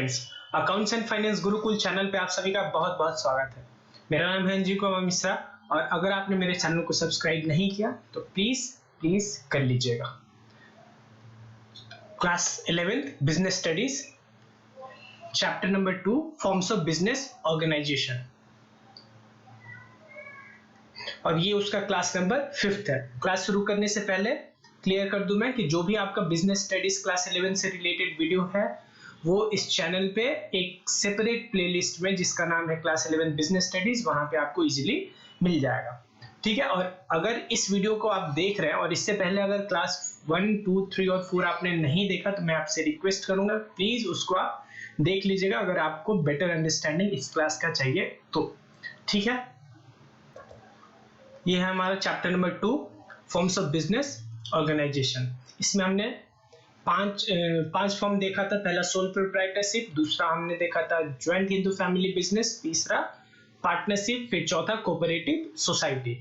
Accounts and finance Gurukul channel पे आप सभी का बहुत बहुत स्वागत है। मेरा नाम है अंजी कुमार मिश्रा और अगर आपने मेरे चैनल को सब्सक्राइब नहीं किया तो प्लीज कर लीजिएगा। Class 11 business studies chapter number 2 forms of business organisation और ये उसका क्लास नंबर 5 है। क्लास शुरू करने से पहले क्लियर कर दूं मैं कि जो भी आपका बिजनेस स्टडीज क्लास 11 से रिलेटेड वीडियो है वो इस चैनल पे एक सेपरेट प्लेलिस्ट में जिसका नाम है क्लास 11 बिजनेस स्टडीज, वहां पे आपको इजीली मिल जाएगा। ठीक है, और अगर इस वीडियो को आप देख रहे हैं और इससे पहले अगर क्लास 1, 2, 3 और 4 आपने नहीं देखा तो मैं आपसे रिक्वेस्ट करूंगा प्लीज उसको आप देख लीजिएगा अगर आपको बेटर अंडरस्टैंडिंग इस क्लास का चाहिए तो। ठीक है, ये है हमारा chapter number 2 forms of business organisation. इसमें हमने पांच फॉर्म देखा था। पहला सोल प्रोप्राइटरशिप, दूसरा हमने देखा था ज्वाइंट हिंदू फैमिली बिजनेस, तीसरा पार्टनरशिप, फिर चौथा कोऑपरेटिव सोसाइटी।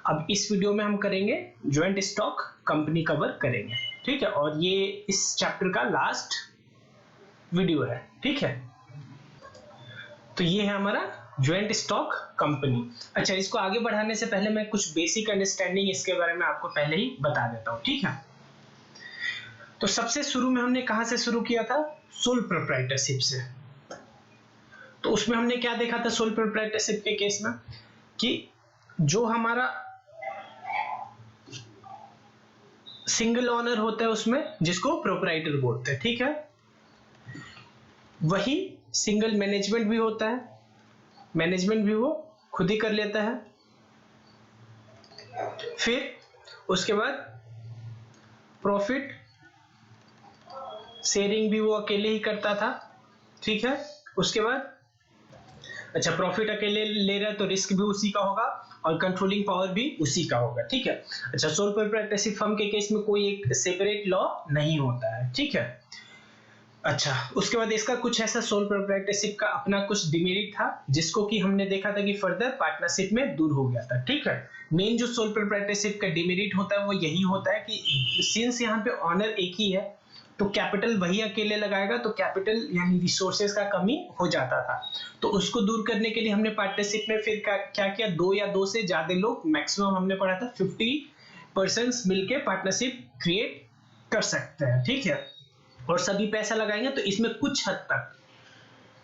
अब इस वीडियो में हम करेंगे ज्वाइंट स्टॉक कंपनी कवर करेंगे। ठीक है, और ये इस चैप्टर का लास्ट वीडियो है। ठीक है, तो ये है हमारा ज्वाइंट स्टॉक कंपनी। अच्छा, इसको आगे बढ़ाने से पहले मैं कुछ बेसिक अंडरस्टैंडिंग इसके बारे में आपको पहले ही बता देता हूं। ठीक है, तो सबसे शुरू में हमने कहां से शुरू किया था? सोल प्रोप्राइटरशिप से। तो उसमें हमने क्या देखा था सोल प्रोप्राइटरशिप के केस में कि जो हमारा सिंगल ओनर होता है उसमें जिसको प्रोप्राइटर बोलते हैं, ठीक है, वही सिंगल मैनेजमेंट भी होता है, मैनेजमेंट भी वो खुद ही कर लेता है। फिर उसके बाद प्रॉफिट शेयरिंग भी वो अकेले ही करता था। ठीक है, उसके बाद अच्छा प्रॉफिट अकेले ले रहा है तो रिस्क भी उसी का होगा और कंट्रोलिंग पावर भी उसी का होगा। ठीक है, अच्छा सोल प्रोप्राइटरशिप फर्म के केस में कोई एक सेपरेट लॉ नहीं होता है। ठीक है, अच्छा उसके बाद इसका कुछ ऐसा सोल प्रोप्राइटरशिप का अपना कुछ डिमेरिट था जिसको कि हमने देखा था कि फर्दर पार्टनरशिप में दूर हो गया था। ठीक है, मेन जो सोल प्रोप्राइटरशिप का डिमेरिट होता है वो यही होता है कि सिंस यहाँ पे ऑनर एक ही है तो कैपिटल वही अकेले लगाएगा तो कैपिटल यानी रिसोर्सेज का कमी हो जाता था। तो उसको दूर करने के लिए हमने पार्टनरशिप में फिर क्या किया, 2 या 2 से ज्यादा लोग, मैक्सिमम हमने पढ़ा था 50% मिलकर पार्टनरशिप क्रिएट कर सकते हैं। ठीक है, और सभी पैसा लगाएंगे तो इसमें कुछ हद तक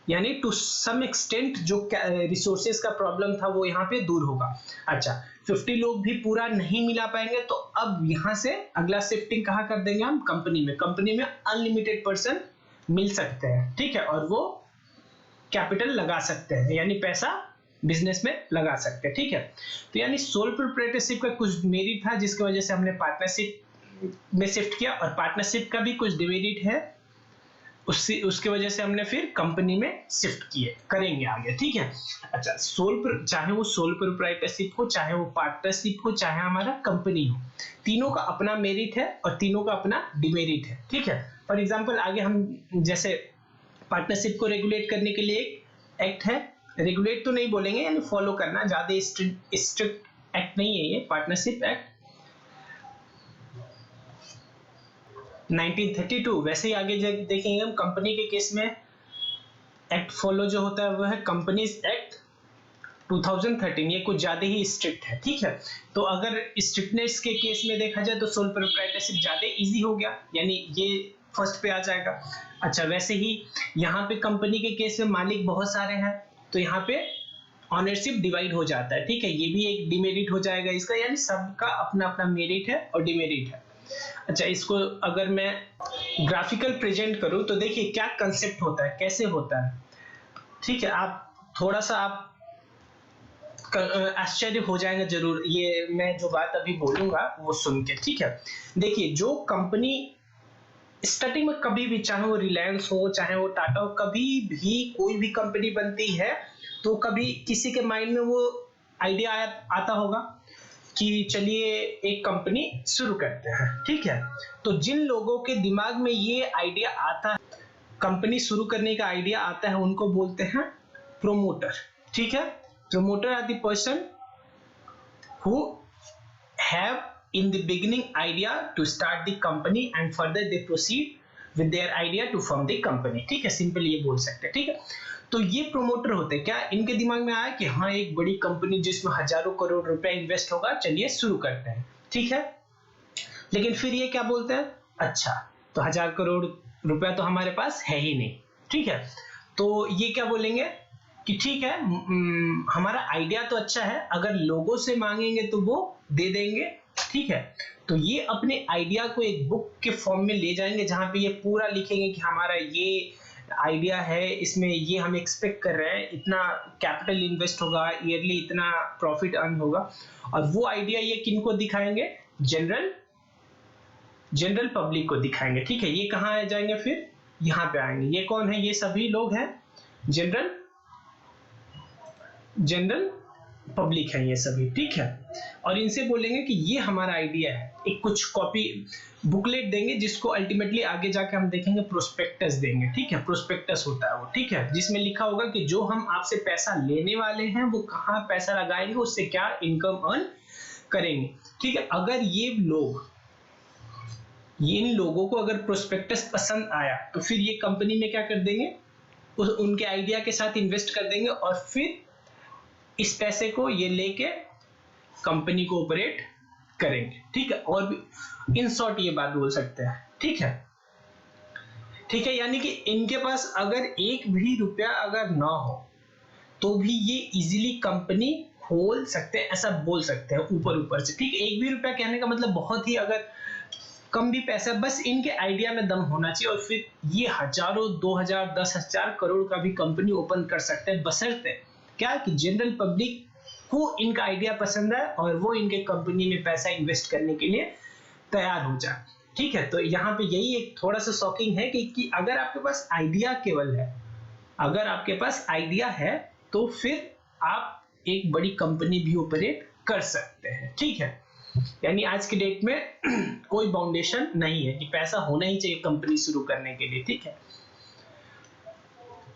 यानी टू सम एक्सटेंट जो रिसोर्सेज का प्रॉब्लम था वो यहाँ पे दूर होगा। अच्छा 50 लोग भी पूरा नहीं मिला पाएंगे तो अब यहाँ से अगला शिफ्टिंग कहाँ कर देंगे हम? कंपनी में। कंपनी में अनलिमिटेड पर्सन मिल सकते हैं। ठीक है, और वो कैपिटल लगा सकते हैं यानी पैसा बिजनेस में लगा सकते हैं। ठीक है, तो यानी सोल प्रोप्राइटरशिप का कुछ मेरिट था जिसकी वजह से हमने पार्टनरशिप में शिफ्ट किया और पार्टनरशिप का भी कुछ डिमेरिट है उसके वजह से हमने फिर कंपनी में शिफ्ट किए, करेंगे आगे। ठीक है, अच्छा चाहे वो सोल प्रोप्राइटरशिप हो, चाहे वो पार्टनरशिप हो, चाहे हमारा कंपनी हो, तीनों का अपना मेरिट है और तीनों का अपना डिमेरिट है। ठीक है, फॉर एग्जांपल आगे हम जैसे पार्टनरशिप को रेगुलेट करने के लिए एक एक्ट है, रेगुलेट तो नहीं बोलेंगे यानी फॉलो करना, ज्यादा स्ट्रिक्ट एक्ट नहीं है ये, पार्टनरशिप एक्ट 1932। वैसे ही आगे देखेंगे हम कंपनी के केस में एक्ट फॉलो जो होता है वो है कंपनीज एक्ट 2013, ये कुछ ज्यादा ही स्ट्रिक्ट है। ठीक है, तो अगर स्ट्रिक्टनेस के केस में देखा जाए तो सोल प्रोप्राइटरशिप ज्यादा इजी हो गया यानी ये फर्स्ट पे आ जाएगा। अच्छा वैसे ही यहाँ पे कंपनी के केस में मालिक बहुत सारे हैं तो यहाँ पे ऑनरशिप डिवाइड हो जाता है। ठीक है, ये भी एक डिमेरिट हो जाएगा इसका, यानी सबका अपना अपना मेरिट है और डिमेरिट है। अच्छा इसको अगर मैं ग्राफिकल प्रेजेंट करूं तो देखिए क्या कंसेप्ट होता है, कैसे होता है। ठीक है, आप थोड़ा सा आप आश्चर्य हो जाएंगे जरूर ये मैं जो बात अभी बोलूंगा वो सुन के। ठीक है, देखिए जो कंपनी स्टार्टिंग में कभी भी, चाहे वो रिलायंस हो चाहे वो टाटा हो, कभी भी कोई भी कंपनी बनती है तो कभी किसी के माइंड में वो आइडिया आता होगा कि चलिए एक कंपनी शुरू करते हैं। ठीक है, तो जिन लोगों के दिमाग में ये आइडिया आता है, कंपनी शुरू करने का आइडिया आता है, उनको बोलते हैं प्रोमोटर। ठीक है, promoter are the person who have in the beginning idea to start the company and further they proceed with their idea to form the company. ठीक है, सिंपल ये बोल सकते हैं। ठीक है, तो ये प्रोमोटर होते हैं, क्या इनके दिमाग में आया कि हाँ एक बड़ी कंपनी जिसमें हजारों करोड़ रुपए इन्वेस्ट होगा, चलिए शुरू करते हैं। ठीक है, लेकिन फिर ये क्या बोलते हैं, अच्छा तो 1000 करोड़ रुपया तो हमारे पास है ही नहीं। ठीक है, तो ये क्या बोलेंगे कि ठीक है हमारा आइडिया तो अच्छा है, अगर लोगों से मांगेंगे तो वो दे देंगे। ठीक है, तो ये अपने आइडिया को एक बुक के फॉर्म में ले जाएंगे जहां पे ये पूरा लिखेंगे कि हमारा ये आइडिया है, इसमें ये हम एक्सपेक्ट कर रहे हैं, इतना कैपिटल इन्वेस्ट होगा, ईयरली इतना प्रॉफिट अर्न होगा। और वो आइडिया ये किनको दिखाएंगे, जनरल पब्लिक को दिखाएंगे। ठीक है, ये कहाँ आ जाएंगे, फिर यहाँ पे आएंगे। ये कौन है, ये सभी लोग हैं जनरल पब्लिक है ये सभी। ठीक है, और इनसे बोलेंगे कि ये हमारा आइडिया है, एक कुछ कॉपी बुकलेट देंगे जिसको अल्टीमेटली आगे जाके हम देखेंगे प्रोस्पेक्टस देंगे। ठीक है, प्रोस्पेक्टस होता है वो। ठीक है, जिसमें लिखा होगा कि जो हम आपसे पैसा लेने वाले हैं वो कहाँ पैसा लगाएंगे, उससे क्या इनकम अर्न करेंगे। ठीक है, अगर इन लोगों को अगर प्रोस्पेक्टस पसंद आया तो फिर ये कंपनी में क्या कर देंगे, उनके आइडिया के साथ इन्वेस्ट कर देंगे और फिर इस पैसे को ये लेके कंपनी को ऑपरेट करेंगे। ठीक है, और भी इन शॉर्ट ये बात बोल सकते हैं। ठीक है, यानी कि इनके पास अगर एक भी रुपया अगर ना हो तो भी ये इजीली कंपनी खोल सकते हैं, ऐसा बोल सकते हैं ऊपर से। ठीक है, एक भी रुपया कहने का मतलब बहुत ही अगर कम भी पैसा, बस इनके आइडिया में दम होना चाहिए और फिर ये हजारों, 2000, 10,000 करोड़ का भी कंपनी ओपन कर सकते हैं, बशर्ते क्या कि जनरल पब्लिक को इनका आइडिया पसंद है और वो इनके कंपनी में पैसा इन्वेस्ट करने के लिए तैयार हो जाए। ठीक है, तो यहाँ पे यही एक थोड़ा सा शॉकिंग है कि अगर आपके पास आइडिया केवल है, अगर आपके पास आइडिया है तो फिर आप एक बड़ी कंपनी भी ऑपरेट कर सकते हैं। ठीक है, यानी आज के डेट में कोई बाउंडेशन नहीं है कि पैसा होना ही चाहिए कंपनी शुरू करने के लिए। ठीक है,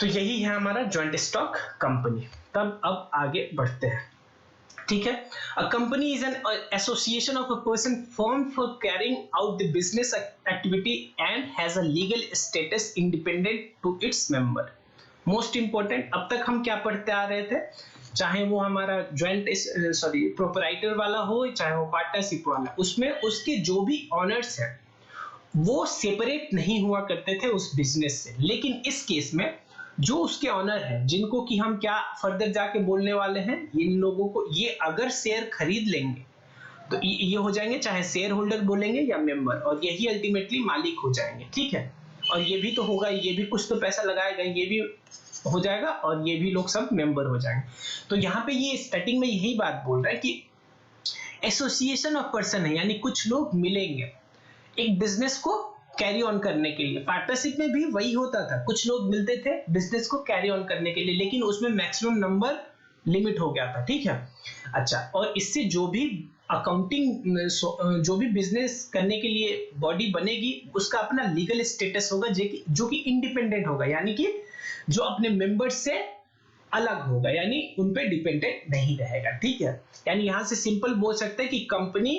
तो यही है हमारा जॉइंट स्टॉक कंपनी। तब अब आगे बढ़ते हैं। ठीक है, a company is an association of a person form for carrying out the business activity and has a legal status independent to its member. Most important, अब तक हम क्या पढ़ते आ रहे थे, चाहे वो हमारा प्रोपराइटर वाला हो चाहे वो पार्टनरशिप वाला, उसमें उसके जो भी ऑनर्स हैं वो सेपरेट नहीं हुआ करते थे उस बिजनेस से। लेकिन इस केस में जो उसके ऑनर हैं, जिनको कि हम क्या फर्दर जाके बोलने वाले हैं, इन लोगों को ये अगर शेयर खरीद लेंगे तो ये हो जाएंगे, चाहे शेयर होल्डर बोलेंगे या मेंबर, और यही अल्टीमेटली मालिक हो जाएंगे। ठीक है, और ये भी तो होगा, ये भी कुछ तो पैसा लगाएगा, ये भी हो जाएगा और ये भी लोग सब मेंबर हो जाएंगे। तो यहाँ पे ये स्टार्टिंग में यही बात बोल रहा है कि एसोसिएशन ऑफ पर्सन है, यानी कुछ लोग मिलेंगे एक बिजनेस को कैरी ऑन करने के लिए। पार्टनरशिप में भी वही होता था, कुछ लोग मिलते थे बिजनेस को कैरी ऑन करने के लिए, लेकिन उसमें मैक्सिमम नंबर लिमिट हो गया था। ठीक है, अच्छा, और इससे जो भी अकाउंटिंग जो भी बिजनेस करने के लिए बॉडी बनेगी उसका अपना लीगल स्टेटस होगा जो कि इंडिपेंडेंट होगा, यानी कि जो अपने मेंबर्स से अलग होगा, यानी उन पे डिपेंडेंट नहीं रहेगा। ठीक है, यानी यहां से सिंपल बोल सकते हैं कि कंपनी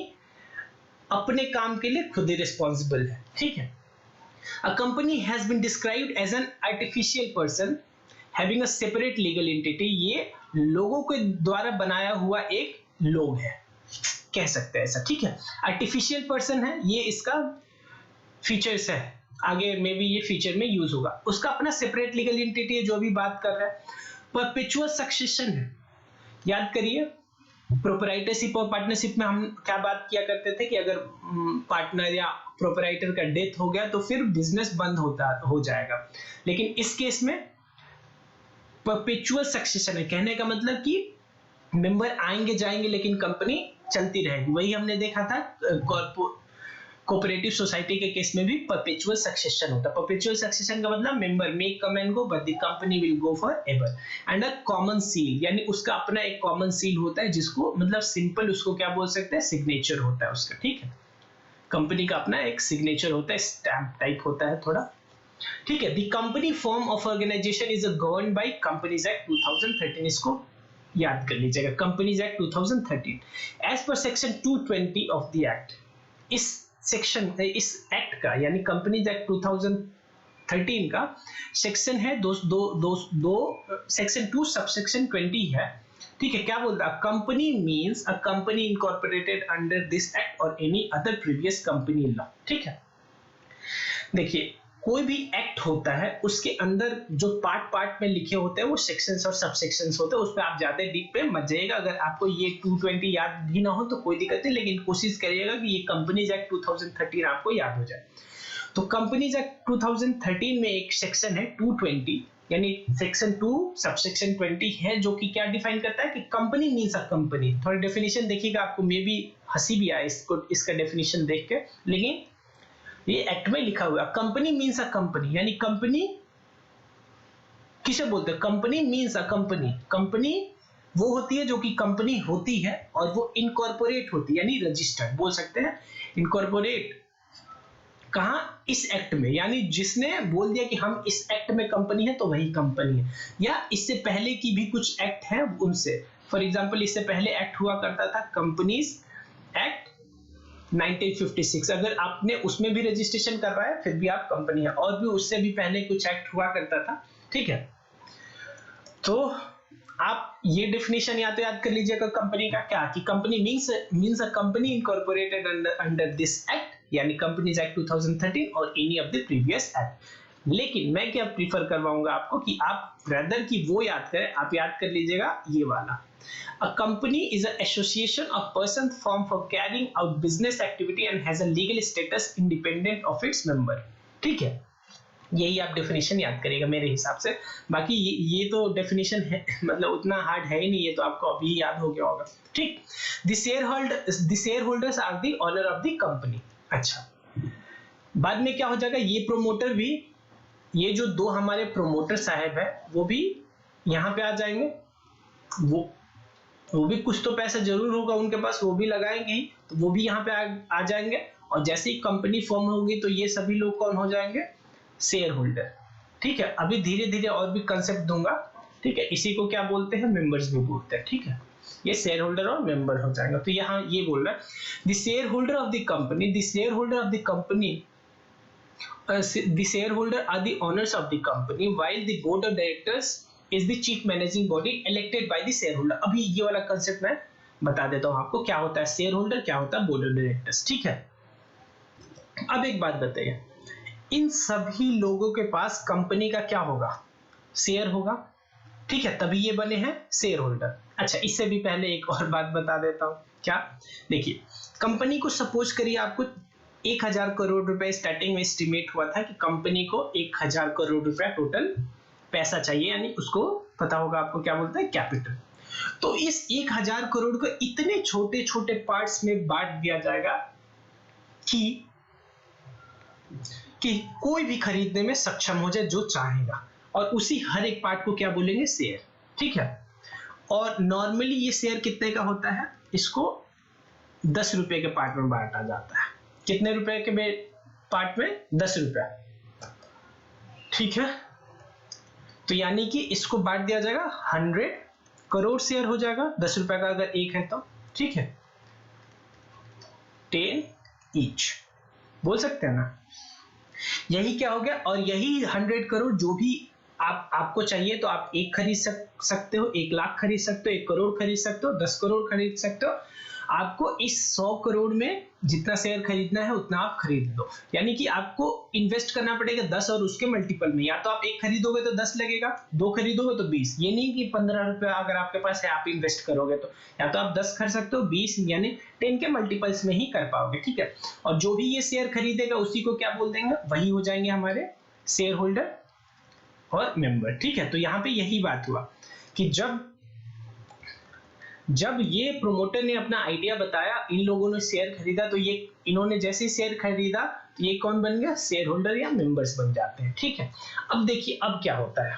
अपने काम के लिए खुद ही रिस्पॉन्सिबल है। ठीक है, a company has been described as an artificial person having a separate legal entity. ये लोगों के द्वारा बनाया हुआ एक लोग है, कह सकते हैं ऐसा। ठीक है, आर्टिफिशियल पर्सन है, ये इसका फीचर्स है, आगे में भी ये फीचर में यूज होगा। उसका अपना सेपरेट लीगल एंटिटी है, जो भी बात कर रहा है। परपेचुअल सक्सेशन है, याद करिए प्रोपराइटरशिप और पार्टनरशिप में हम क्या बात किया करते थे कि अगर पार्टनर या प्रोपराइटर का डेथ हो गया तो फिर बिजनेस बंद हो जाएगा, लेकिन इस केस में परपेचुअल सक्सेशन है, कहने का मतलब कि मेंबर आएंगे जाएंगे लेकिन कंपनी चलती रहेगी। वही हमने देखा था कोऑपरेटिव सोसाइटी के केस में भी परपेचुअल सक्सेशन होता है। परपेचुअल सक्सेशन का मतलब member may come and go but the company will go for ever. And a common seal, यानी उसका अपना एक कॉमन सील होता है, जिसको मतलब सिंपल उसको क्या बोल सकते हैं, सिग्नेचर होता है उसका। ठीक है, कंपनी का अपना एक सिग्नेचर होता है, स्टैम्प टाइप होता है थोड़ा। ठीक है, the company form of organisation is govern by companies act 2013। इसको याद कर लीजिएगा, companies act 2013 as per section 220 of the act. इस एक्ट का यानी कंपनीज एक्ट 2013 13 का सेक्शन है दो दो दो दो सेक्शन 2 सबसेक्शन 20 है, ठीक है। क्या बोलता है? Company means a company incorporated under this act और any other previous company law, ठीक है। देखिए कोई भी एक्ट होता है उसके अंदर जो पार्ट पार्ट में लिखे होते हैं वो सेक्शंस और सबसेक्शंस होते हैं, उस पर आप ज्यादा डीप पे मत जाइएगा। अगर आपको ये 220 याद भी ना हो तो कोई दिक्कत नहीं, लेकिन कोशिश करिएगा कि ये कंपनीज एक्ट 2013 आपको याद हो जाए। तो कंपनीज एक्ट 2013 में एक सेक्शन है 220, यानी सेक्शन 2 सबसेक्शन 20 है, जो कि क्या डिफाइन करता है कि कंपनी मींस अ कंपनी। थोड़ा डेफिनेशन देखिएगा, आपको मे बी हंसी भी आए इसका डेफिनेशन देख के, लेकिन ये एक्ट में लिखा हुआ है कंपनी मींस अ कंपनी, यानी कंपनी किसे बोलते हैं? Company means a company. Company वो होती है जो कि कंपनी होती है और वो इनकॉर्पोरेट होती है, यानी रजिस्टर्ड बोल सकते हैं। इनकॉर्पोरेट कहां? इस एक्ट में, यानी जिसने बोल दिया कि हम इस एक्ट में कंपनी है तो वही कंपनी है, या इससे पहले की भी कुछ एक्ट है उनसे। फॉर एग्जांपल इससे पहले एक्ट हुआ करता था कंपनीज एक्ट 1956, अगर आपने उसमें भी रजिस्ट्रेशन करवाया फिर भी आप कंपनी है, और भी उससे भी पहले कुछ एक्ट हुआ करता था, ठीक है। तो आप ये डेफिनेशन या तो याद कर लीजिएगा कंपनी का क्या, कि company means a company incorporated under this act, यानी कंपनीज एक्ट 2013 और any of the previous act. लेकिन मैं क्या प्रीफर करवाऊंगा आपको कि आप रेदर की वो याद करें, आप याद कर लीजिएगा ये वाला। A company is an association of persons formed for carrying out business activity and has a legal status independent of its member, ठीक है। यही आप डेफिनेशन याद करिएगा मेरे हिसाब से। बाकी ये तो डेफिनेशन है, मतलब उतना हार्ड है ही नहीं, ये तो आपको अभी याद हो गया होगा, ठीक। The shareholders are the owner of the company। अच्छा, बाद में क्या हो जाएगा, ये प्रोमोटर भी, ये जो दो हमारे प्रोमोटर साहब है वो भी यहाँ पे आ जाएंगे। वो भी कुछ तो पैसा जरूर होगा उनके पास, वो भी लगाएंगे ही, तो वो भी यहाँ पे आ जाएंगे। और जैसे ही कंपनी फॉर्म होगी तो ये सभी लोग कौन हो जाएंगे? शेयर होल्डर, ठीक है। अभी धीरे धीरे और भी कंसेप्ट दूंगा, ठीक है। इसी को क्या बोलते हैं? मेंबर्स भी बोलते हैं, ठीक है। ये शेयर होल्डर और मेंबर हो जाएगा। तो यहाँ ये बोल रहा है the share holder of the company, the share holder of the company, the shareholder are the owners of the company while the board of directors is the chief managing body elected by the shareholder। अभी ये वाला concept मैं बता देता हूं आपको, क्या होता है शेयर होल्डर, क्या होता है बोर्ड ऑफ डायरेक्टर्स, ठीक है। अब एक बात बताइए, इन सभी लोगों के पास कंपनी का क्या होगा? शेयर होगा, ठीक है, तभी ये बने हैं शेयर होल्डर। अच्छा, इससे भी पहले एक और बात बता देता हूं, क्या? देखिए, कंपनी को सपोज करिए आपको 1000 करोड़ रुपए स्टार्टिंग में एस्टिमेट हुआ था कि कंपनी को 1000 करोड़ रुपए टोटल पैसा चाहिए, यानी उसको पता होगा आपको क्या बोलते हैं? कैपिटल। तो इस 1000 करोड़ को इतने छोटे छोटे पार्ट्स में बांट दिया जाएगा कि कोई भी खरीदने में सक्षम हो जाए जो चाहेगा, और उसी हर एक पार्ट को क्या बोलेंगे? शेयर, ठीक है। और नॉर्मली ये शेयर कितने का होता है? इसको 10 रुपए के पार्ट में बांटा जाता है। कितने रुपए के पार्ट में? 10 रुपए, ठीक है। तो यानी कि इसको बांट दिया जाएगा, 100 करोड़ शेयर हो जाएगा, 10 रुपए का अगर एक है तो, ठीक है। 10 ईच बोल सकते हैं ना, यही क्या हो गया। और यही 100 करोड़ जो भी आपको चाहिए, तो आप एक खरीद सकते हो, 1 लाख खरीद सकते हो, 1 करोड़ खरीद सकते हो, 10 करोड़ खरीद सकते हो। आपको इस 100 करोड़ में जितना शेयर खरीदना है उतना आप खरीद लो, यानी कि आपको इन्वेस्ट करना पड़ेगा 10 और उसके मल्टीपल में। या तो आप 1 खरीदोगे तो 10 लगेगा, 2 खरीदोगे तो 20। ये नहीं कि 15 रुपया अगर आपके पास है आप इन्वेस्ट करोगे तो, या तो आप 10 कर सकते हो, 20 यानी 10 के मल्टीपल्स में ही कर पाओगे, ठीक है। और जो भी ये शेयर खरीदेगा उसी को क्या बोल देंगे? वही हो जाएंगे हमारे शेयर होल्डर और मेंबर, ठीक है। तो यहाँ पे यही बात हुआ कि जब ये प्रोमोटर ने अपना आइडिया बताया, इन लोगों ने शेयर खरीदा, तो ये इन्होंने जैसे शेयर खरीदा तो ये कौन बन गया? शेयर होल्डर या मेंबर्स बन जाते हैं, ठीक है। अब देखिए अब क्या होता है,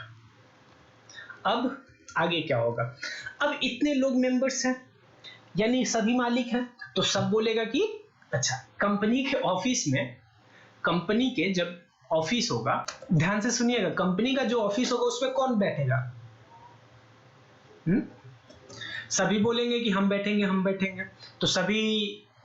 अब आगे क्या होगा। अब इतने लोग मेंबर्स हैं, यानी सभी मालिक हैं, तो सब बोलेगा कि अच्छा, कंपनी के ऑफिस में, कंपनी के जब ऑफिस होगा, ध्यान से सुनिएगा, कंपनी का जो ऑफिस होगा उसमें कौन बैठेगा? सभी बोलेंगे कि हम बैठेंगे, हम बैठेंगे। तो सभी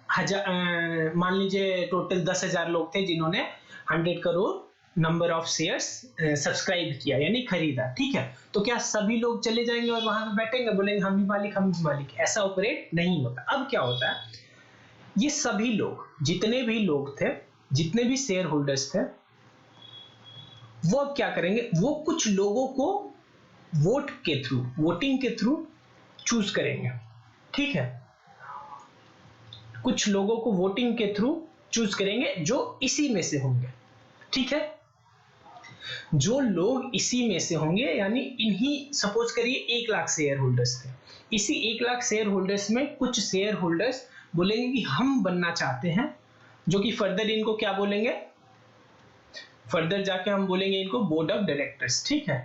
मान लीजिए टोटल 10,000 लोग थे जिन्होंने 100 crore number of shares subscribe किया यानी खरीदा, ठीक है। तो क्या सभी लोग चले जाएंगे और वहां पे बैठेंगे बोलेंगे हम भी मालिक हम भी मालिक? ऐसा ऑपरेट नहीं होता। अब क्या होता है, ये सभी लोग जितने भी लोग थे, जितने भी शेयर होल्डर्स थे, वो अब क्या करेंगे, वो कुछ लोगों को वोट के थ्रू, वोटिंग के थ्रू चूज करेंगे, ठीक है। कुछ लोगों को वोटिंग के थ्रू चूज करेंगे जो इसी में से होंगे, ठीक है। जो लोग इसी में से होंगे यानी इन्हीं, सपोज करिए 1 लाख शेयर होल्डर्स थे, इसी 1 लाख शेयर होल्डर्स में कुछ शेयर होल्डर्स बोलेंगे कि हम बनना चाहते हैं, जो कि फर्दर इनको क्या बोलेंगे, फर्दर जाके हम बोलेंगे इनको बोर्ड ऑफ डायरेक्टर्स, ठीक है।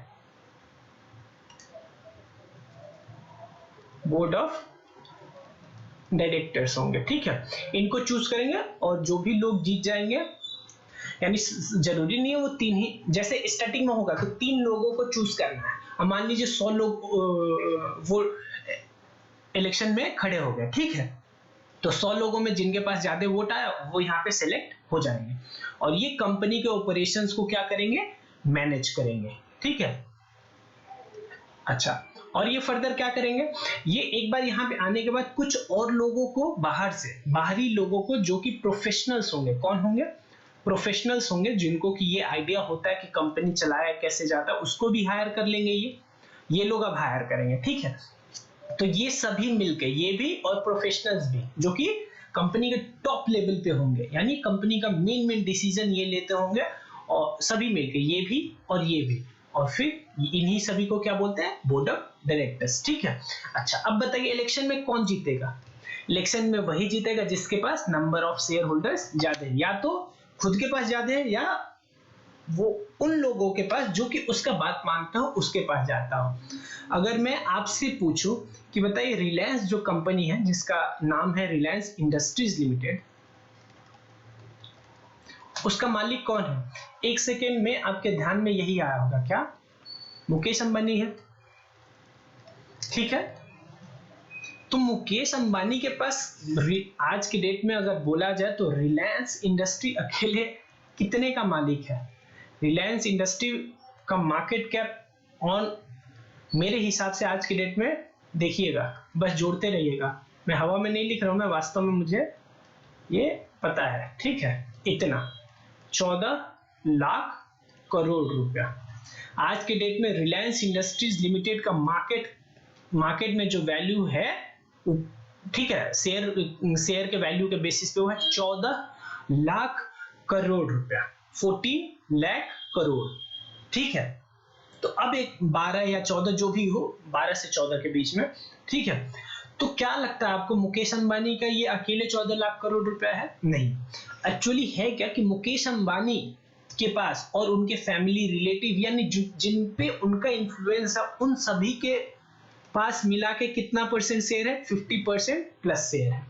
बोर्ड ऑफ डायरेक्टर्स होंगे, ठीक है। इनको चूज करेंगे और जो भी लोग जीत जाएंगे, यानी जरूरी नहीं है वो 3 ही, जैसे स्टार्टिंग में होगा तो 3 लोगों को चूज करना है। अब मान लीजिए 100 लोग वो इलेक्शन में खड़े हो गए, ठीक है। तो 100 लोगों में जिनके पास ज्यादा वोट आया वो यहाँ पे सिलेक्ट हो जाएंगे और ये कंपनी के ऑपरेशंस को क्या करेंगे, मैनेज करेंगे, ठीक है। अच्छा, और ये फर्दर क्या करेंगे, ये एक बार यहाँ पे आने के बाद कुछ और लोगों को बाहर से, बाहरी लोगों को जो कि प्रोफेशनल्स होंगे, कौन होंगे, प्रोफेशनल्स होंगे, जिनको कि ये आइडिया होता है कि कंपनी चलाया कैसे जाता है, उसको भी हायर कर लेंगे, ये लोग अब हायर करेंगे, ठीक है। तो ये सभी मिलके, ये भी और प्रोफेशनल्स भी जो कि कंपनी के टॉप लेवल पे होंगे, यानी कंपनी का मेन डिसीजन ये लेते होंगे, और सभी मिलके, ये भी और ये भी, और फिर इन्हीं सभी को क्या बोलते हैं, बोर्ड ऑफ डायरेक्टर्स, ठीक है। अच्छा, अब बताइए इलेक्शन में कौन जीतेगा? इलेक्शन में वही जीतेगा जिसके पास नंबर ऑफ शेयर होल्डर्स ज्यादा है, या तो खुद के पास ज्यादा है या वो उन लोगों के पास जो कि उसका बात मानता हो उसके पास जाता हो। अगर मैं आपसे पूछूं कि बताइए रिलायंस जो कंपनी है जिसका नाम है रिलायंस इंडस्ट्रीज लिमिटेड, उसका मालिक कौन है? एक सेकेंड में आपके ध्यान में यही आया होगा, क्या मुकेश अंबानी है, ठीक है। तो मुकेश अंबानी के पास आज के डेट में अगर बोला जाए तो रिलायंस इंडस्ट्री अकेले कितने का मालिक है? रिलायंस इंडस्ट्री का मार्केट कैप ऑन, मेरे हिसाब से आज की डेट में, देखिएगा बस जोड़ते रहिएगा, मैं हवा में नहीं लिख रहा हूं, मैं वास्तव में मुझे ये पता है, ठीक है। इतना 14 लाख करोड़ रुपया आज के डेट में रिलायंस इंडस्ट्रीज लिमिटेड का मार्केट में जो वैल्यू है, ठीक है, शेयर के वैल्यू के बेसिस पे वो है 14 लाख करोड़ रुपया, 14 लाख करोड़, ठीक है। तो अब एक 12 या 14 जो भी हो, 12 से 14 के बीच में, ठीक है। तो क्या लगता है आपको मुकेश अंबानी का ये अकेले 14 लाख करोड़ रुपया है? नहीं, एक्चुअली है क्या कि मुकेश अंबानी के पास और उनके फैमिली रिलेटिव यानी जिन पे उनका इन्फ्लुएंस है, उन सभी के पास मिला के कितना परसेंट शेयर है? 50% प्लस शेयर है।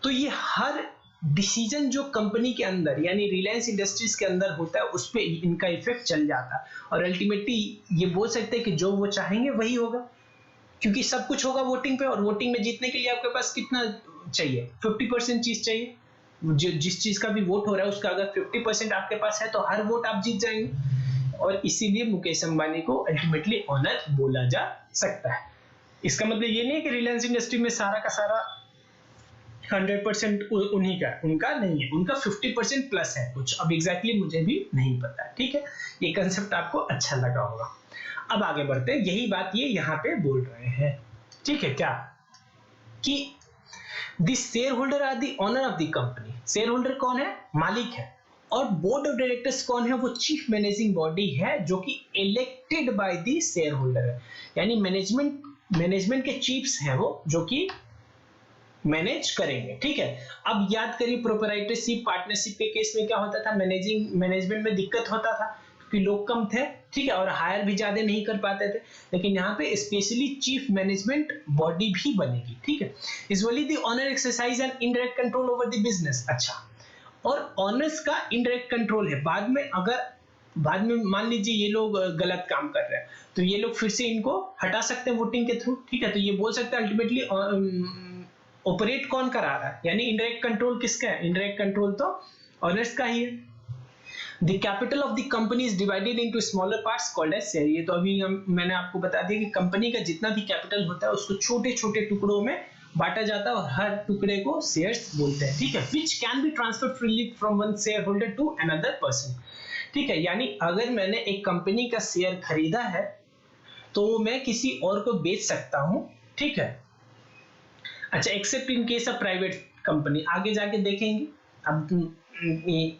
तो ये हर डिसीजन जो कंपनी के अंदर यानी रिलायंस इंडस्ट्रीज के अंदर होता है उस पर इनका इफेक्ट चल जाता है, और अल्टीमेटली ये बोल सकते हैं कि जो वो चाहेंगे वही होगा, क्योंकि सब कुछ होगा वोटिंग पे, और वोटिंग में जीतने के लिए आपके पास कितना चाहिए? 50% चीज चाहिए। जिस चीज का भी वोट हो रहा है उसका अगर 50% आपके पास है तो हर वोट आप जीत जाएंगे, और इसीलिए मुकेश अंबानी को अल्टीमेटली ऑनर बोला जा सकता है। इसका मतलब ये नहीं है कि रिलायंस इंडस्ट्री में सारा का सारा 100% उन्हीं का, उनका नहीं है, उनका 50% प्लस है कुछ, अब एग्जैक्टली मुझे भी नहीं पता है, ठीक है। ये कंसेप्ट आपको अच्छा लगा होगा। अब आगे बढ़ते हैं, यही बात ये यहाँ पे बोल रहे हैं, ठीक है, क्या कि the share holder are the owner of the company. Share holder कौन है? मालिक है। और बोर्ड ऑफ डायरेक्टर्स कौन है? वो चीफ मैनेजिंग बॉडी है जो कि elected by the share holder है, यानी मैनेजमेंट के चीफ्स हैं वो, जो कि मैनेज करेंगे, ठीक है। अब याद करिए प्रोप्राइटरशिप पार्टनरशिप के केस में क्या होता था, मैनेजमेंट में दिक्कत होता था क्योंकि लोग कम थे, ठीक है, और हायर भी ज्यादा नहीं कर पाते थे। लेकिन यहाँ पे स्पेशली चीफ मैनेजमेंट बॉडी भी बनेगी, ठीक है। Easily the owner exercise and indirect control over the business. अच्छा, और ऑनर्स का इनडायरेक्ट कंट्रोल है। बाद में मान लीजिए ये लोग गलत काम कर रहे हैं तो ये लोग फिर से इनको हटा सकते हैं वोटिंग के थ्रू, ठीक है। तो ये बोल सकते हैं अल्टीमेटली ऑपरेट कौन करा रहा है, यानी इनडायरेक्ट कंट्रोल किसका है? इनडायरेक्ट कंट्रोल तो ऑनर्स का ही है। The capital of the company is divided into smaller parts called as share. ये तो अभी मैंने आपको बता दिया कि कंपनी का जितना भी कैपिटल होता है उसको छोटे छोटे टुकड़ों में बांटा जाता है और हर टुकड़े को शेयर्स बोलते हैं, ठीक है। Which can be transfer freely from one share holder to another person, ठीक है। यानी अगर मैंने एक कंपनी का शेयर खरीदा है तो मैं किसी और को बेच सकता हूं, ठीक है। अच्छा, accept in case of private company, आगे जाके देखेंगे। अब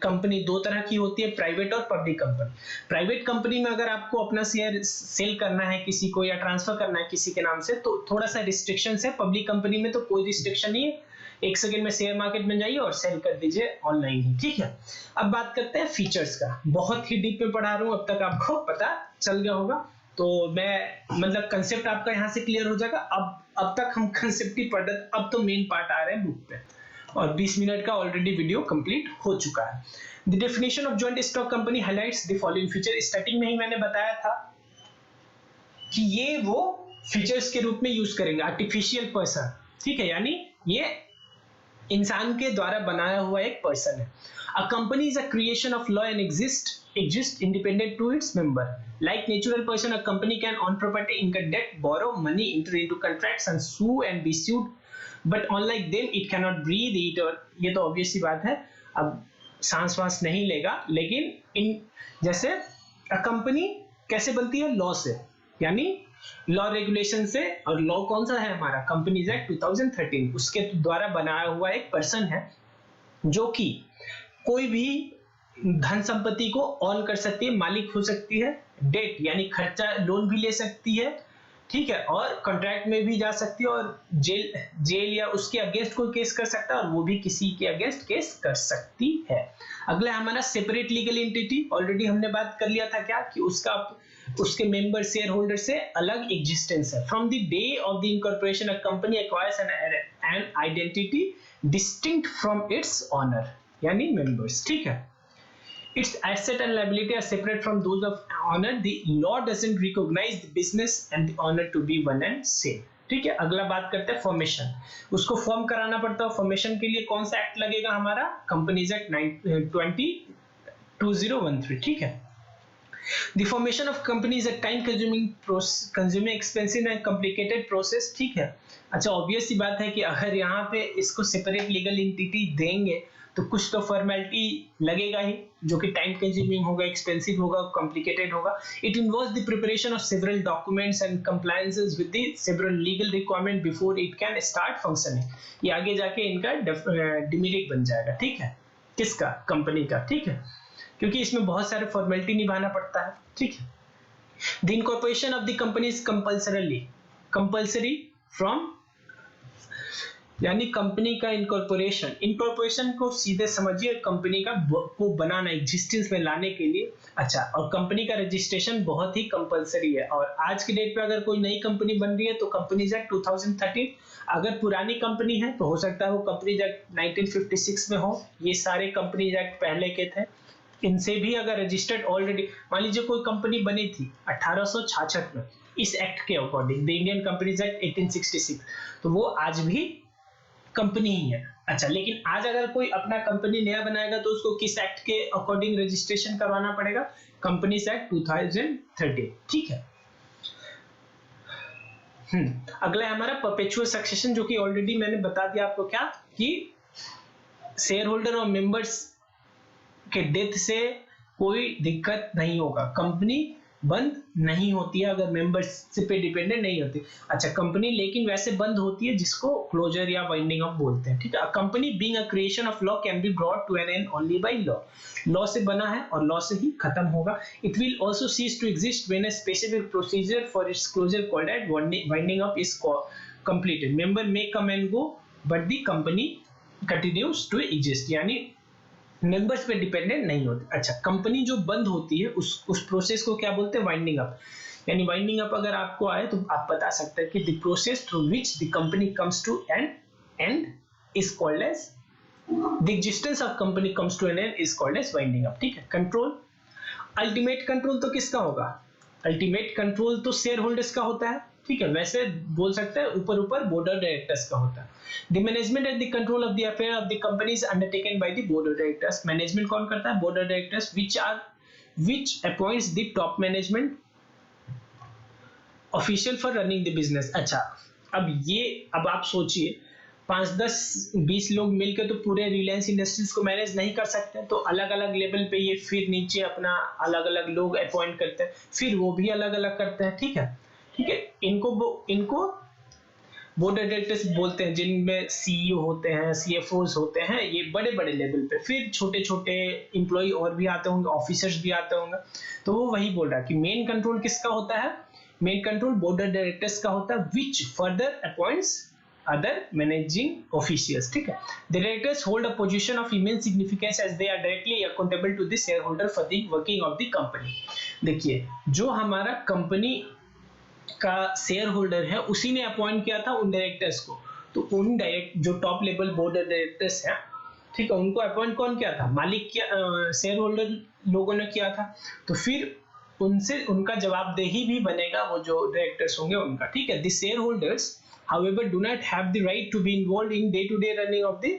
कंपनी दो तरह की होती है, प्राइवेट और पब्लिक कंपनी। प्राइवेट कंपनी में अगर आपको अपना शेयर सेल करना है किसी को या ट्रांसफर करना है किसी के नाम से तो थोड़ा सा रिस्ट्रिक्शन है। पब्लिक कंपनी में तो कोई रिस्ट्रिक्शन नहीं है, 1 सेकंड में शेयर मार्केट में जाइए और सेल कर दीजिए ऑनलाइन ही, ठीक है। अब बात करते हैं फीचर्स का। बहुत ही डीप में पढ़ा रहा हूं, अब तक आपको पता चल गया होगा, तो मैं मतलब कंसेप्ट आपका यहाँ से क्लियर हो जाएगा। अब तक हम कंसेप्ट ही पढ़ रहे, अब तो मेन पार्ट आ रहे हैं बुक पे, और 20 मिनट का ऑलरेडी वीडियो कंप्लीट हो चुका है। The definition of joint stock company highlights the following feature. Starting में ही मैंने बताया था कि ये वो फीचर्स के रूप में यूज करेंगे। आर्टिफिशियल पर्सन, ठीक है, यानी ये इंसान के द्वारा बनाया हुआ एक पर्सन है। A company is a creation of law and exist independent to its member. Like natural person, a company can own property, incur debt, borrow money, enter into contracts and sue and be sued. But unlike them, it cannot breathe, eat और ये तो obvious सी बात है, अब सांस वांस नहीं लेगा। लेकिन इन जैसे a company कैसे बनती है? लॉ से, यानी लॉ रेगुलेशन से। और लॉ कौन सा है हमारा? कंपनीज एक्ट 2013, उसके द्वारा बनाया हुआ एक पर्सन है जो कि कोई भी धन संपत्ति को ऑन कर सकती है, मालिक हो सकती है, डेट यानी खर्चा लोन भी ले सकती है, ठीक है, और कॉन्ट्रैक्ट में भी जा सकती है, और जेल या उसके अगेंस्ट कोई केस कर सकता है, और वो भी किसी के अगेंस्ट केस कर सकती है। अगला हमारा सेपरेट लीगल एंटिटी। ऑलरेडी हमने बात कर लिया था क्या कि उसके मेंबर शेयर होल्डर से अलग एग्जिस्टेंस है। From the day of the incorporation a company acquires an identity distinct from its owner, यानी मेंबर्स, ठीक है। Its asset and liability are separate from those of owner. The law doesn't recognize the business and the owner to be one and same. ठीक है, अगला बात करते हैं formation. उसको फॉर्म कराना पड़ता है। फॉर्मेशन के लिए कौन सा एक्ट लगेगा हमारा? कंपनीज एक्ट 2013, ठीक है। The formation of company is a time consuming expensive and complicated process, ठीक है। अच्छा, ऑब्वियस सी बात है कि अगर यहाँ पे इसको सेपरेट लीगल एंटिटी देंगे तो कुछ तो फॉर्मेलिटी लगेगा ही, जो कि टाइम कंज्यूमिंग होगा, एक्सपेंसिव होगा, कॉम्प्लिकेटेड होगा। It involves the preparation of several documents and compliances with the several legal requirement before it can start functioning. ये आगे जाके इनका डिमेरिट बन जाएगा, ठीक है, किसका? कंपनी का, ठीक है, क्योंकि इसमें बहुत सारे फॉर्मेलिटी निभाना पड़ता है, ठीक है। The incorporation of the company is compulsory from, यानी कंपनी का इनकॉर्पोरेशन को सीधे समझिए कंपनी का को बनाना, एग्जिस्टेंस में लाने के लिए। अच्छा, और कंपनी का रजिस्ट्रेशन बहुत ही कंपलसरी है। और आज की डेट पे अगर कोई नई कंपनी बन रही है तो कंपनीज एक्ट 2013, अगर पुरानी कंपनी है तो हो सकता है वो कंपनीज एक्ट 1956 में हो। ये सारे कंपनीज एक्ट पहले के थे, इनसे भी अगर रजिस्टर्ड ऑलरेडी, मान लीजिए कोई कंपनी बनी थी 1866 में इस एक्ट के according, the Indian companies act 1866, तो वो आज भी कंपनी ही है। अच्छा, लेकिन आज अगर कोई अपना कंपनी नया बनाएगा तो उसको किस एक्ट के अकॉर्डिंग रजिस्ट्रेशन करवाना पड़ेगा? कंपनीज एक्ट 2013, ठीक है। अगला है हमारा परपेचुअल सक्सेशन, जो कि ऑलरेडी मैंने बता दिया आपको क्या कि शेयर होल्डर और मेंबर्स के डेथ से कोई दिक्कत नहीं होगा, कंपनी बंद नहीं होती है अगर मेंबरशिप पे डिपेंडेंट नहीं होती। अच्छा, कंपनी लेकिन वैसे बंद होती है जिसको क्लोजर या वाइंडिंग अप बोलते हैं, ठीक है। Company being a creation of law can be brought to an end only by law. Law से बना है और लॉ से ही खत्म होगा। It will also cease to exist when a specific procedure for its closure called at winding up is completed. Member may come and go but the company continues to exist, यानी members पे dependent नहीं होते। अच्छा, company जो बंद होती है उस प्रोसेस को क्या बोलते हैं? Winding up. यानी वाइंडिंग अप अगर आपको आए तो आप बता सकते हैं कि the process through which the company comes to an end is called as, the existence of company comes to an end is called as winding up, ठीक है। कंट्रोल, अल्टीमेट कंट्रोल तो किसका होगा? अल्टीमेट कंट्रोल तो share holders का होता है, ठीक है, वैसे बोल सकते हैं ऊपर ऊपर बोर्ड ऑफ डायरेक्टर्स का होता है। The management and the control of the affair of the company is undertaken by the board of directors. Management कौन करता है? Board of directors, which appoints the top management official for running the business। अच्छा, अब आप सोचिए 5-10-20 लोग मिलकर तो पूरे रिलायंस इंडस्ट्रीज को मैनेज नहीं कर सकते, तो अलग अलग लेवल पे ये फिर नीचे अपना अलग अलग लोग अपॉइंट करते हैं, फिर वो भी अलग अलग करते हैं। ठीक है, इनको बोर्ड ऑफ डायरेक्टर्स बोलते हैं, जिनमें सीईओ होते हैं, सीएफओज होते हैं, ये बड़े बड़े लेवल पे। फिर छोटे छोटे एम्प्लॉय और भी आते होंगे, ऑफिसर्स भी आते होंगे। तो वो वही बोल रहा है कि मेन कंट्रोल किसका होता है? Main control board of directors का होता है, which further appoints other managing officials। ठीक है, the directors hold a position of immense significance as they are directly accountable to the shareholder for the working of the company। देखिए, जो हमारा company का share holder है उसी ने appoint किया था उन डायरेक्टर्स को। तो उन डायरेक्ट जो top level board of directors है, ठीक है, उनको अपॉइंट कौन किया था? मालिक किया, शेयर होल्डर लोगों ने किया था। तो फिर उनसे उनका जवाबदेही भी बनेगा वो जो डायरेक्टर्स होंगे उनका। ठीक है, the share holders however do not have the right to be involved in day to day running of the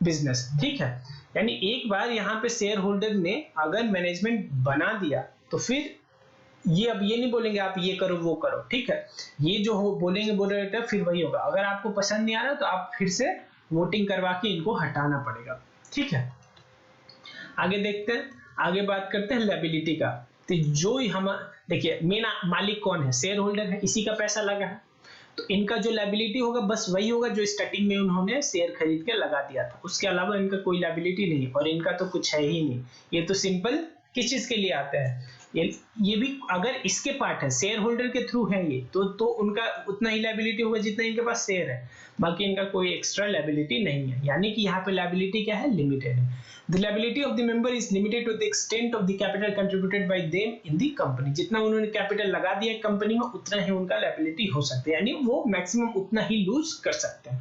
business। ठीक है, यानी एक बार यहाँ पे शेयर होल्डर ने अगर मैनेजमेंट बना दिया तो फिर ये अब ये नहीं बोलेंगे आप ये करो वो करो। ठीक है, ये जो हो बोलेंगे बोर्ड ऑफ डायरेक्टर फिर वही होगा। अगर आपको पसंद नहीं आ रहा तो आप फिर से वोटिंग करवा के इनको हटाना पड़ेगा। ठीक है, आगे देखते हैं, आगे बात करते हैं लायबिलिटी का। तो जो हम देखिए मेन मालिक कौन है? शेयर होल्डर है, इसी का पैसा लगा है। तो इनका जो लायबिलिटी होगा बस वही होगा जो स्टार्टिंग में उन्होंने शेयर खरीद के लगा दिया था, उसके अलावा इनका कोई लायबिलिटी नहीं है। और इनका तो कुछ है ही नहीं, ये तो सिंपल किस चीज के लिए आते हैं? ये भी अगर इसके पार्ट है, शेयर होल्डर के थ्रू है ये, तो उनका उतना ही लायबिलिटी होगा जितना इनके पास शेयर है, बाकी इनका कोई एक्स्ट्रा लायबिलिटी नहीं है। यानी कि यहाँ पे लायबिलिटी क्या है? लिमिटेड है। The liability of the member is limited to the extent of the capital contributed by them in the company। जितना उन्होंने कैपिटल लगा दिया कंपनी में उतना ही उनका लायबिलिटी हो सकता है, यानी वो मैक्सिमम उतना ही लूज कर सकते हैं।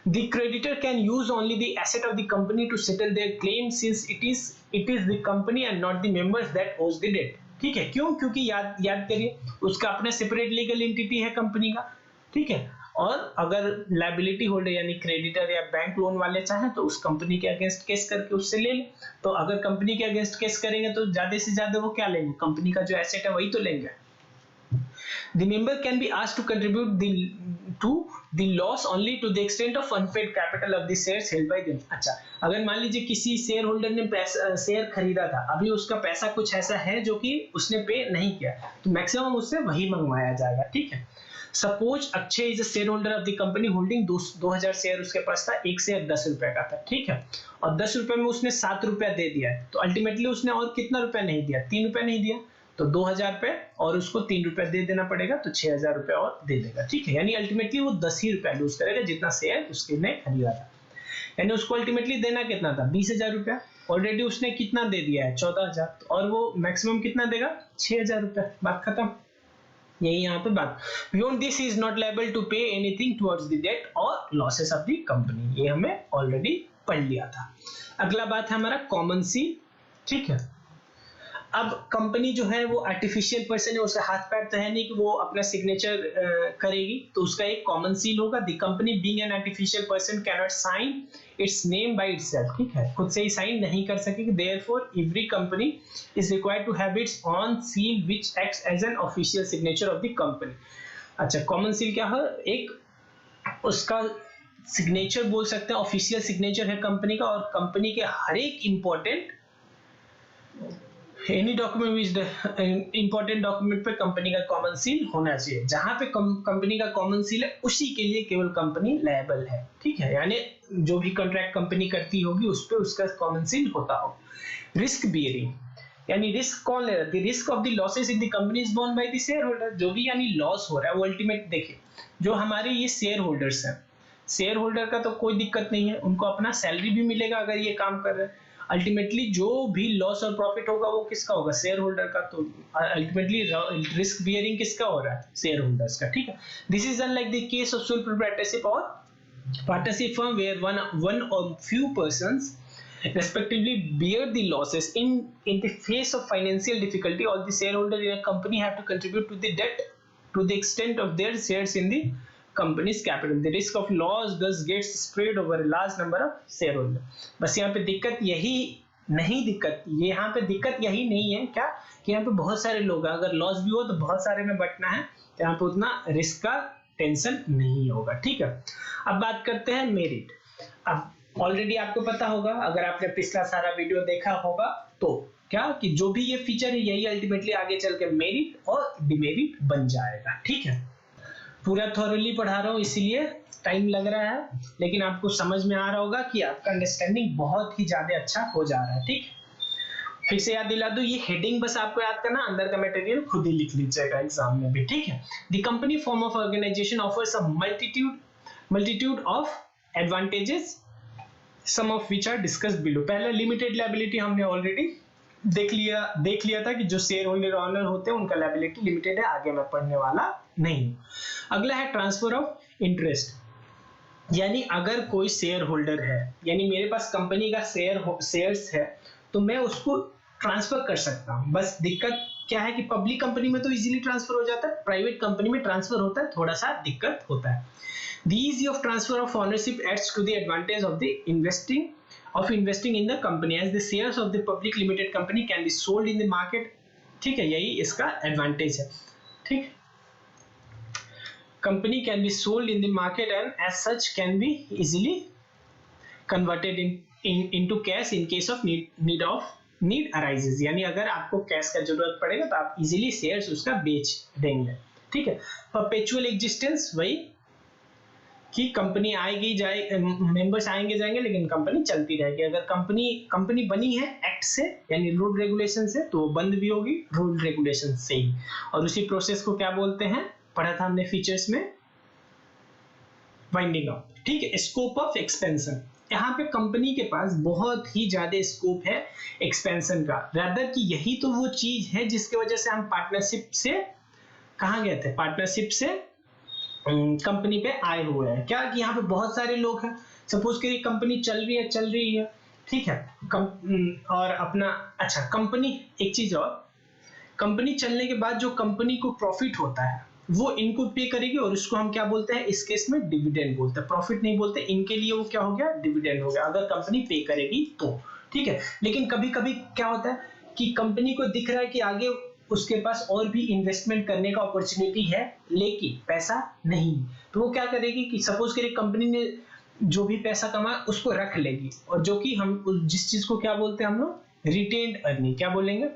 The creditor can use only the asset of the company to settle their claim since it is the company and not the members that owes the debt। ठीक है, क्यों? क्योंकि याद करिए उसका अपना सेपरेट लीगल एंटिटी है कंपनी का। ठीक है, और अगर लायबिलिटी होल्डर यानी क्रेडिटर या बैंक लोन वाले चाहें तो उस कंपनी के अगेंस्ट केस करके उससे ले लें। तो अगर कंपनी के अगेंस्ट केस करेंगे तो ज्यादा से ज्यादा वो क्या लेंगे? कंपनी का जो एसेट है वही तो लेंगे। The member can be asked to contribute to the loss only to the extent of unpaid capital of the shares held by them। अच्छा, अगर मान लीजिए किसी शेयर होल्डर ने शेयर खरीदा था, अभी उसका पैसा कुछ ऐसा है जो कि उसने पे नहीं किया, तो मैक्सिमम उससे वही मंगवाया जाएगा। ठीक है, suppose Akshay is a share holder of the company holding 2000 share उसके पास था, एक शेयर 10 रुपए का था। ठीक है, और 10 रुपए में उसने 7 रुपया दे दिया है, तो अल्टीमेटली उसने और कितना रुपया नहीं दिया? 3 रुपया नहीं दिया, तो 2000 पे और उसको 3 रुपया दे देना पड़ेगा, तो 6000 रुपया और दे देगा। ठीक है, यानी अल्टीमेटली वो 10 ही रुपया लूज करेगा जितना शेयर उसके ने खरीदा था। यानी उसको अल्टीमेटली देना कितना था? 20,000 रुपया। ऑलरेडी उसने कितना दे दिया है? 14,000, और वो मैक्सिमम कितना देगा? 6,000 रुपया। बात खत्म, यही यहाँ पे बात। Beyond this is not liable to pay anything towards the debt और लॉसेस ऑफ द कंपनी। ये हमें ऑलरेडी पढ़ लिया था। अगला बात है हमारा कॉमन सील। ठीक है, अब कंपनी जो है वो आर्टिफिशियल पर्सन है, उसका हाथ पैर तो है नहीं कि वो अपना सिग्नेचर करेगी, तो उसका एक कॉमन सील होगा। The company being an artificial person can not sign its name by itself. ठीक है, खुद से ही साइन नहीं कर सकेगी। Therefore every company is required to have its own seal which acts as an official signature of the company. अच्छा, common seal क्या है? एक उसका सिग्नेचर बोल सकते हैं, ऑफिशियल सिग्नेचर है कंपनी का, और कंपनी के हर एक important any document important document पे कंपनी का कॉमन सील होना चाहिए। जहां पे कंपनी का कॉमन सील है उसी के लिए केवल कंपनी लायबल है। ठीक है, यानी जो भी कॉन्ट्रैक्ट कंपनी करती होगी उस पे उसका कॉमन सील होता हो। रिस्क बियरिंग, यानी रिस्क कौन ले रहा है? The risk of the losses in the company is borne by the share holder. जो भी यानी लॉस हो रहा है वो अल्टीमेट, देखिए जो हमारे ये शेयर होल्डर्स हैं, शेयर होल्डर का तो कोई दिक्कत नहीं है, उनको अपना सैलरी भी मिलेगा अगर ये काम कर रहे हैं। अल्टीमेटली जो भी लॉस और प्रॉफिट होगा वो किसका होगा? शेयर होल्डर का। तो अल्टीमेटली रिस्क बियरिंग किसका हो रहा है? शेयर होल्डर्स का। ठीक है, this is unlike the case of sole proprietorship और पार्टनरशिप फर्म वेयर वन और few persons respectively bear the losses in the face of financial difficulty. All the shareholder in a company have to contribute to the debt to the extent of their shares in the company's capital. The risk of loss thus gets spread over a large number of shareholder. बस यहाँ पे दिक्कत यही यहाँ पे दिक्कत यही नहीं है क्या कि यहाँ पे बहुत सारे लोग हैं, अगर लॉस भी हो तो बहुत सारे में बंटना है, तो यहाँ पे उतना रिस्क का टेंशन नहीं होगा। ठीक है, अब बात करते हैं मेरिट। अब ऑलरेडी आपको पता होगा, अगर आपने पिछला सारा वीडियो देखा होगा, तो क्या कि जो भी ये फीचर है यही अल्टीमेटली आगे चल के मेरिट और डिमेरिट बन जाएगा। ठीक है, पूरा थॉरली पढ़ा रहा हूँ इसीलिए टाइम लग रहा है, लेकिन आपको समझ में आ रहा होगा कि आपका अंडरस्टैंडिंग बहुत ही ज्यादा अच्छा हो जा रहा है। ठीक है, फिर से याद दिला दूं, ये हेडिंग बस आपको याद करना, अंदर का मटेरियल खुद ही लिख लीजिएगा एग्जाम में भी। ठीक है, the company form of organisation offers a multitude of advantages, some of which are discussed below. पहले लिमिटेड लायबिलिटी हमने ऑलरेडी देख लिया था कि जो शेयर होल्डर ऑनर होते हैं उनका लायबिलिटी लिमिटेड है, आगे मैं पढ़ने वाला नहीं। अगला है ट्रांसफर ऑफ इंटरेस्ट, यानी अगर कोई शेयर होल्डर है, यानी मेरे पास कंपनी का शेयर्स है, तो मैं उसको ट्रांसफर कर सकता हूं। बस दिक्कत क्या है कि पब्लिक कंपनी में तो इजीली ट्रांसफर हो जाता है, प्राइवेट कंपनी में ट्रांसफर है थोड़ा सा दिक्कत होता है। The ease of transfer of ownership adds to the advantage of the investing in the company, as the shares of the public limited company can be sold in the market. ठीक है, यही इसका एडवांटेज है। ठीक, company can be sold in the market and as such can be easily converted into cash in case of need arises, यानी अगर आपको cash का जरूरत पड़ेगा तो आप इजीली शेयर्स उसका बेच देंगे। ठीक है, परपेचुअल एग्जिस्टेंस, वही कि कंपनी आएगी जाए, मेंबर्स आएंगे जाएंगे, लेकिन कंपनी चलती रहेगी। अगर कंपनी बनी है एक्ट से यानी रूल रेगुलेशन से, तो वो बंद भी होगी रूल रेगुलेशन से ही। और उसी प्रोसेस को क्या बोलते हैं, पढ़ा था हमने फीचर्स में, वाइंडिंग अप। ठीक है, स्कोप ऑफ एक्सपेंशन, यहाँ पे कंपनी के पास बहुत ही ज्यादा स्कोप है एक्सपेंशन का, रादर कि यही तो वो चीज है जिसकी वजह से हम पार्टनरशिप से कहाँ गए थे, पार्टनरशिप से कंपनी पे आए हुए हैं। क्या कि यहाँ पे बहुत सारे लोग हैं, सपोज करिए कंपनी चल रही है, ठीक है, और अपना अच्छा कंपनी, एक चीज और, कंपनी चलने के बाद जो कंपनी को प्रॉफिट होता है वो इनको पे करेगी, और उसको हम क्या बोलते हैं, इस केस में डिविडेंड बोलते हैं, प्रॉफिट नहीं बोलते, इनके लिए वो क्या हो गया, डिविडेंड हो गया, अगर कंपनी पे करेगी तो। ठीक है, लेकिन कभी कभी क्या होता है कि कंपनी को दिख रहा है कि आगे उसके पास और भी इन्वेस्टमेंट करने का अपॉर्चुनिटी है, लेकिन पैसा नहीं, तो वो क्या करेगी कि सपोज करिए कंपनी ने जो भी पैसा कमा उसको रख लेगी, और जो कि हम जिस चीज को क्या बोलते हैं हम लोग, रिटेन्ड अर्निंग, क्या बोलेंगे,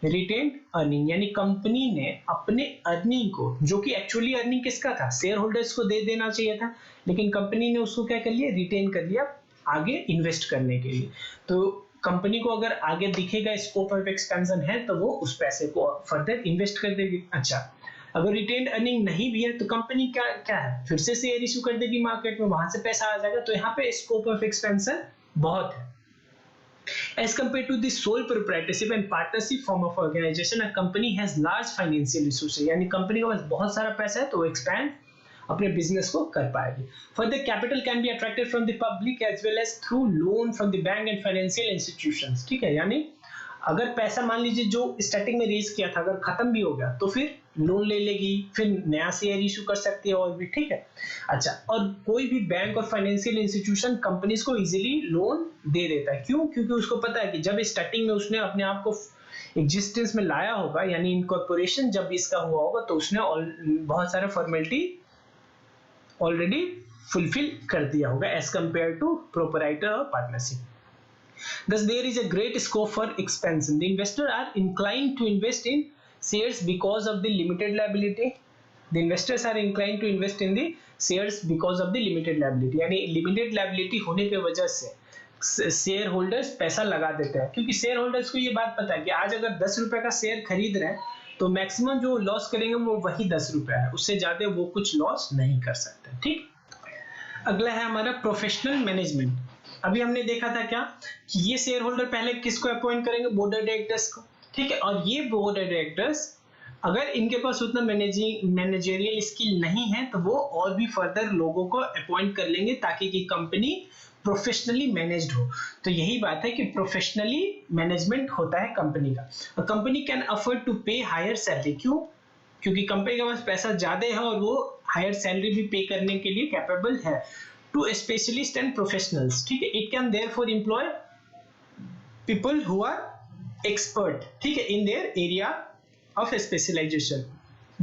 रिटेन्ड अर्निंग, यानी कंपनी ने अपने अर्निंग को, जो कि एक्चुअली अर्निंग किसका था, शेयर होल्डर्स को दे देना चाहिए था, लेकिन कंपनी ने उसको क्या कर लिया, रिटेन कर लिया आगे इन्वेस्ट करने के लिए। तो कंपनी को अगर आगे दिखेगा स्कोप ऑफ एक्सपेंशन है, तो वो उस पैसे को फर्दर इन्वेस्ट कर देगी। अच्छा, अगर रिटेन्ड अर्निंग नहीं भी है तो कंपनी क्या है, फिर से शेयर इशू कर देगी मार्केट में, वहां से पैसा आ जाएगा। तो यहाँ पे स्कोप ऑफ एक्सपेंशन बहुत है। As compared to the sole proprietorship and partnership form of organization, a company has large financial resources, यानी कंपनी के पास बहुत सारा पैसा है तो वो एक्सपैंड अपने बिजनेस को कर पाएगी। Further, capital can be attracted from the public as well as through loan from the bank and financial institutions। ठीक है, यानी अगर पैसा मान लीजिए जो स्टार्टिंग में रेज किया था अगर खत्म भी हो गया तो फिर लोन ले लेगी, फिर नया शेयर इशू कर सकती है और भी। ठीक है, अच्छा, और कोई भी बैंक और फाइनेंशियल इंस्टीट्यूशन कंपनीज को इजीली लोन दे देता है। क्यों? क्योंकि उसको पता है कि जब स्टार्टिंग में उसने अपने आप को एग्जिस्टेंस में लाया होगा, यानी इनकॉर्पोरेशन जब इसका हुआ होगा, तो उसने बहुत सारे फॉर्मेलिटी ऑलरेडी फुलफिल कर दिया होगा एज कंपेयर टू प्रोपराइटर और partnership. Thus, there is a great scope for expansion. The investors are inclined to invest in shares because of the limited liability. The investors are inclined to invest in the shares because of the limited liability. यानी limited liability होने की वजह से share holders पैसा लगा देते हैं, क्योंकि शेयर होल्डर्स को ये बात पता है कि आज अगर 10 रुपए का शेयर खरीद रहे हैं तो मैक्सिमम जो लॉस करेंगे वो वही 10 रुपए है, उससे ज्यादा वो कुछ लॉस नहीं कर सकते। ठीक, अगला है हमारा प्रोफेशनल मैनेजमेंट। अभी हमने देखा था क्या कि ये शेयर होल्डर पहले किसको अपॉइंट करेंगे, बोर्ड ऑफ डायरेक्टर्स को। ठीक है, और ये बोर्ड ऑफ डायरेक्टर्स अगर इनके पास उतना मैनेजरियल स्किल नहीं है तो वो और भी फर्दर लोगों को अपॉइंट कर लेंगे ताकि कि कंपनी प्रोफेशनली मैनेज्ड हो। तो यही बात है कि प्रोफेशनली मैनेजमेंट होता है कंपनी का। कंपनी कैन अफोर्ड टू पे हायर सैलरी। क्यों? क्योंकि कंपनी के पास पैसा ज्यादा है और वो हायर सैलरी भी पे करने के लिए कैपेबल है। टू स्पेशलिस्ट एंड प्रोफेशनल्स, ठीक है, it can therefore employ people who are expert, ठीक है, in their area of specialisation.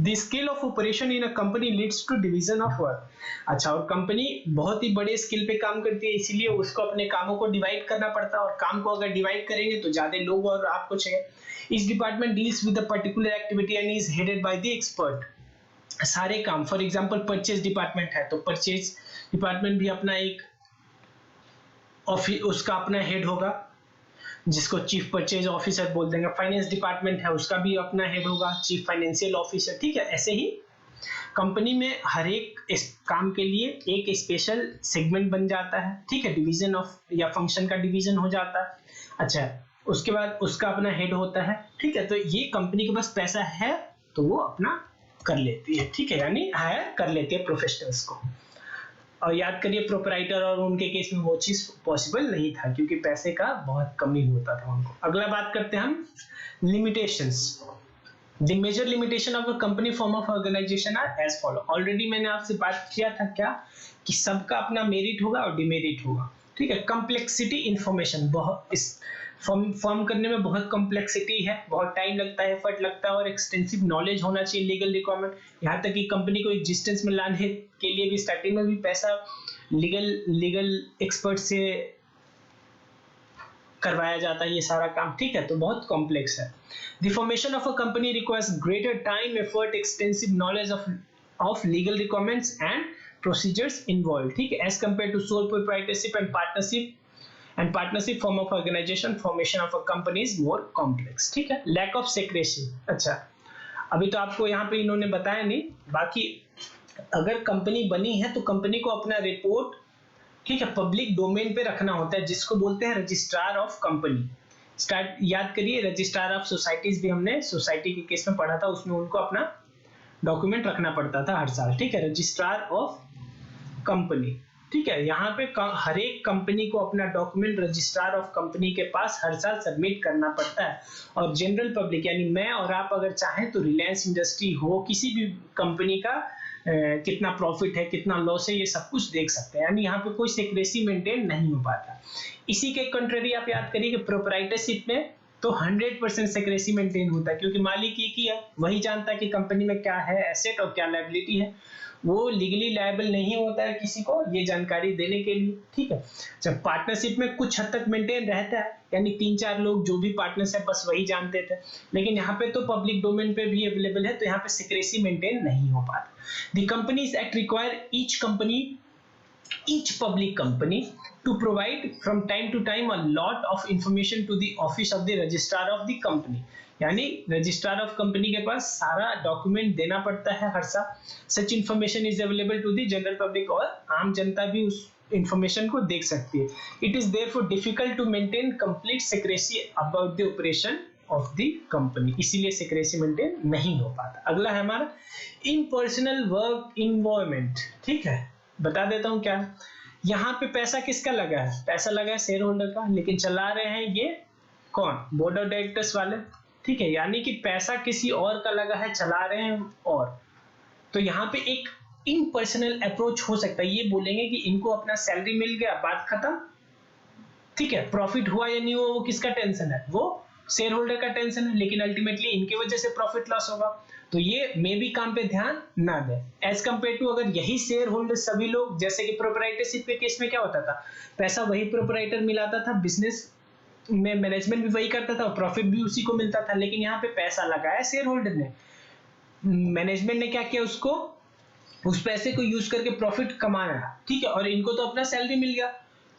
The scale of operation in a company leads to division of work. अच्छा, और कंपनी बहुत ही बड़े scale पे काम करती है, इसीलिए उसको अपने कामों को डिवाइड करना पड़ता है, और काम को अगर डिवाइड करेंगे तो ज्यादा लोग और आपको चाहिए। Each department deals with a particular activity and is headed by the expert. सारे काम, फॉर एग्जाम्पल परचेज डिपार्टमेंट है तो परचेज डिपार्टमेंट भी अपना एक ऑफिस, उसका अपना हेड होगा जिसको चीफ परचेज ऑफिसर बोल देंगे। फाइनेंस डिपार्टमेंट है उसका भी अपना हेड होगा, चीफ फाइनेंशियल ऑफिसर, ठीक है। ऐसे ही कंपनी में हर एक इस काम के लिए एक स्पेशल सेगमेंट बन जाता है, ठीक है, डिवीजन ऑफ या फंक्शन का डिवीजन हो जाता है। अच्छा, उसके बाद उसका अपना हेड होता है, ठीक है। तो ये कंपनी के पास पैसा है तो वो अपना कर लेती है, ठीक है, यानी हायर कर लेती है प्रोफेशनल्स को। और याद करिए प्रोपराइटर और उनके केस में वो चीज पॉसिबल नहीं था क्योंकि पैसे का बहुत कमी होता था उनको। अगला बात करते हैं हम limitations. The major limitation of a company form of organisation are as follow. Already मैंने आपसे बात किया था क्या कि सबका अपना मेरिट होगा और डिमेरिट होगा, ठीक है। कॉम्प्लेक्सिटी इंफॉर्मेशन, बहुत इस फॉर्म करने में बहुत कॉम्प्लेक्सिटी है, बहुत टाइम लगता है, एफर्ट लगता है और एक्सटेंसिव नॉलेज होना चाहिए, लीगल रिक्वायरमेंट। यहाँ तक कि कंपनी को एग्जिस्टेंस में लाने के लिए भी स्टार्टिंग में भी पैसा लीगल एक्सपर्ट से करवाया जाता है ये सारा काम, ठीक है। तो बहुत कॉम्प्लेक्स है। The formation of a company requires greater time, effort, extensive knowledge of legal requirements and procedures involve, ठीक है, as compare to sole proprietorship and partnership form of organisation. Formation of a company is more complex, ठीक है। Lack of secrecy. अच्छा, अभी तो आपको यहाँ पे इन्होंने बताया नहीं, बाकी अगर कंपनी बनी है तो कंपनी को अपना रिपोर्ट, ठीक है, पब्लिक डोमेन पे रखना होता है जिसको बोलते हैं रजिस्ट्रार ऑफ कंपनी। स्टार्ट याद करिए, रजिस्ट्रार ऑफ सोसाइटीज भी हमने सोसाइटी के केस में पढ़ा था, उसमें उनको अपना डॉक्यूमेंट रखना पड़ता था हर साल, ठीक है, रजिस्ट्रार ऑफ कंपनी, ठीक है। यहाँ पे हर एक कंपनी को अपना डॉक्यूमेंट रजिस्ट्रार ऑफ कंपनी के पास हर साल सबमिट करना पड़ता है। और जनरल पब्लिक यानी मैं और आप अगर चाहें तो रिलायंस इंडस्ट्री हो, किसी भी कंपनी का कितना प्रॉफिट है, कितना लॉस है, ये सब कुछ देख सकते हैं, यानी यहाँ पे कोई सिक्रेसी मेंटेन नहीं हो पाता। इसी के कंट्री आप याद करिए कि प्रोप्राइटरशिप में तो 100% सिक्रेसी मेंटेन होता है क्योंकि मालिक एक ही है, वही जानता है कि कंपनी में क्या है एसेट और क्या लायबिलिटी है, वो लीगली लायबल नहीं होता है किसी को ये जानकारी देने के लिए, ठीक है। जब पार्टनरशिप में कुछ हद तक मेंटेन रहता है, यानी 3-4 लोग जो भी पार्टनर्स है बस वही जानते थे, लेकिन यहाँ पे तो पब्लिक डोमेन पे भी अवेलेबल है तो यहाँ पे सिक्रेसी मेंटेन नहीं हो पाता। The companies act require each public company to provide from time to time a lot of information to the office of the registrar of the company, यानी रजिस्ट्रार ऑफ कंपनी के पास सारा document देना पड़ता है हर साल। Such information is available to the general public, और आम जनता भी उस इंफॉर्मेशन को देख सकती है। It is therefore difficult to maintain complete secrecy about the operation of the company, इसीलिए सिक्रेसी मेंटेन नहीं हो पाता। अगला है हमारा इम्पर्सनल वर्क इन्वायरमेंट, ठीक है, बता देता हूं क्या। यहाँ पे पैसा किसका लगा है, पैसा लगा है शेयर होल्डर का, लेकिन चला रहे हैं ये कौन, बोर्ड ऑफ डायरेक्टर्स वाले, ठीक है, यानी कि पैसा किसी और का लगा है, चला रहे हैं और। तो यहाँ पे एक इम्पर्सनल अप्रोच हो सकता है, ये बोलेंगे कि इनको अपना सैलरी मिल गया, बात खत्म, ठीक है, प्रॉफिट हुआ या नहीं हुआ वो किसका टेंशन है, वो शेयर होल्डर का टेंशन है, लेकिन अल्टीमेटली इनकी वजह से प्रॉफिट लॉस होगा, तो ये मे भी काम पे ध्यान ना दे। एज कंपेयर टू अगर यही शेयर होल्डर सभी लोग, जैसे कि प्रोप्राइटरशिप के केस में क्या होता था, पैसा वही प्रोप्राइटर मिलाता था, बिजनेस में मैनेजमेंट भी वही करता था और प्रॉफिट भी उसी को मिलता था, लेकिन यहाँ पे पैसा लगाया शेयर होल्डर ने, मैनेजमेंट ने क्या किया, उसको उस पैसे को यूज करके प्रॉफिट कमाया, ठीक है, और इनको तो अपना सैलरी मिल गया,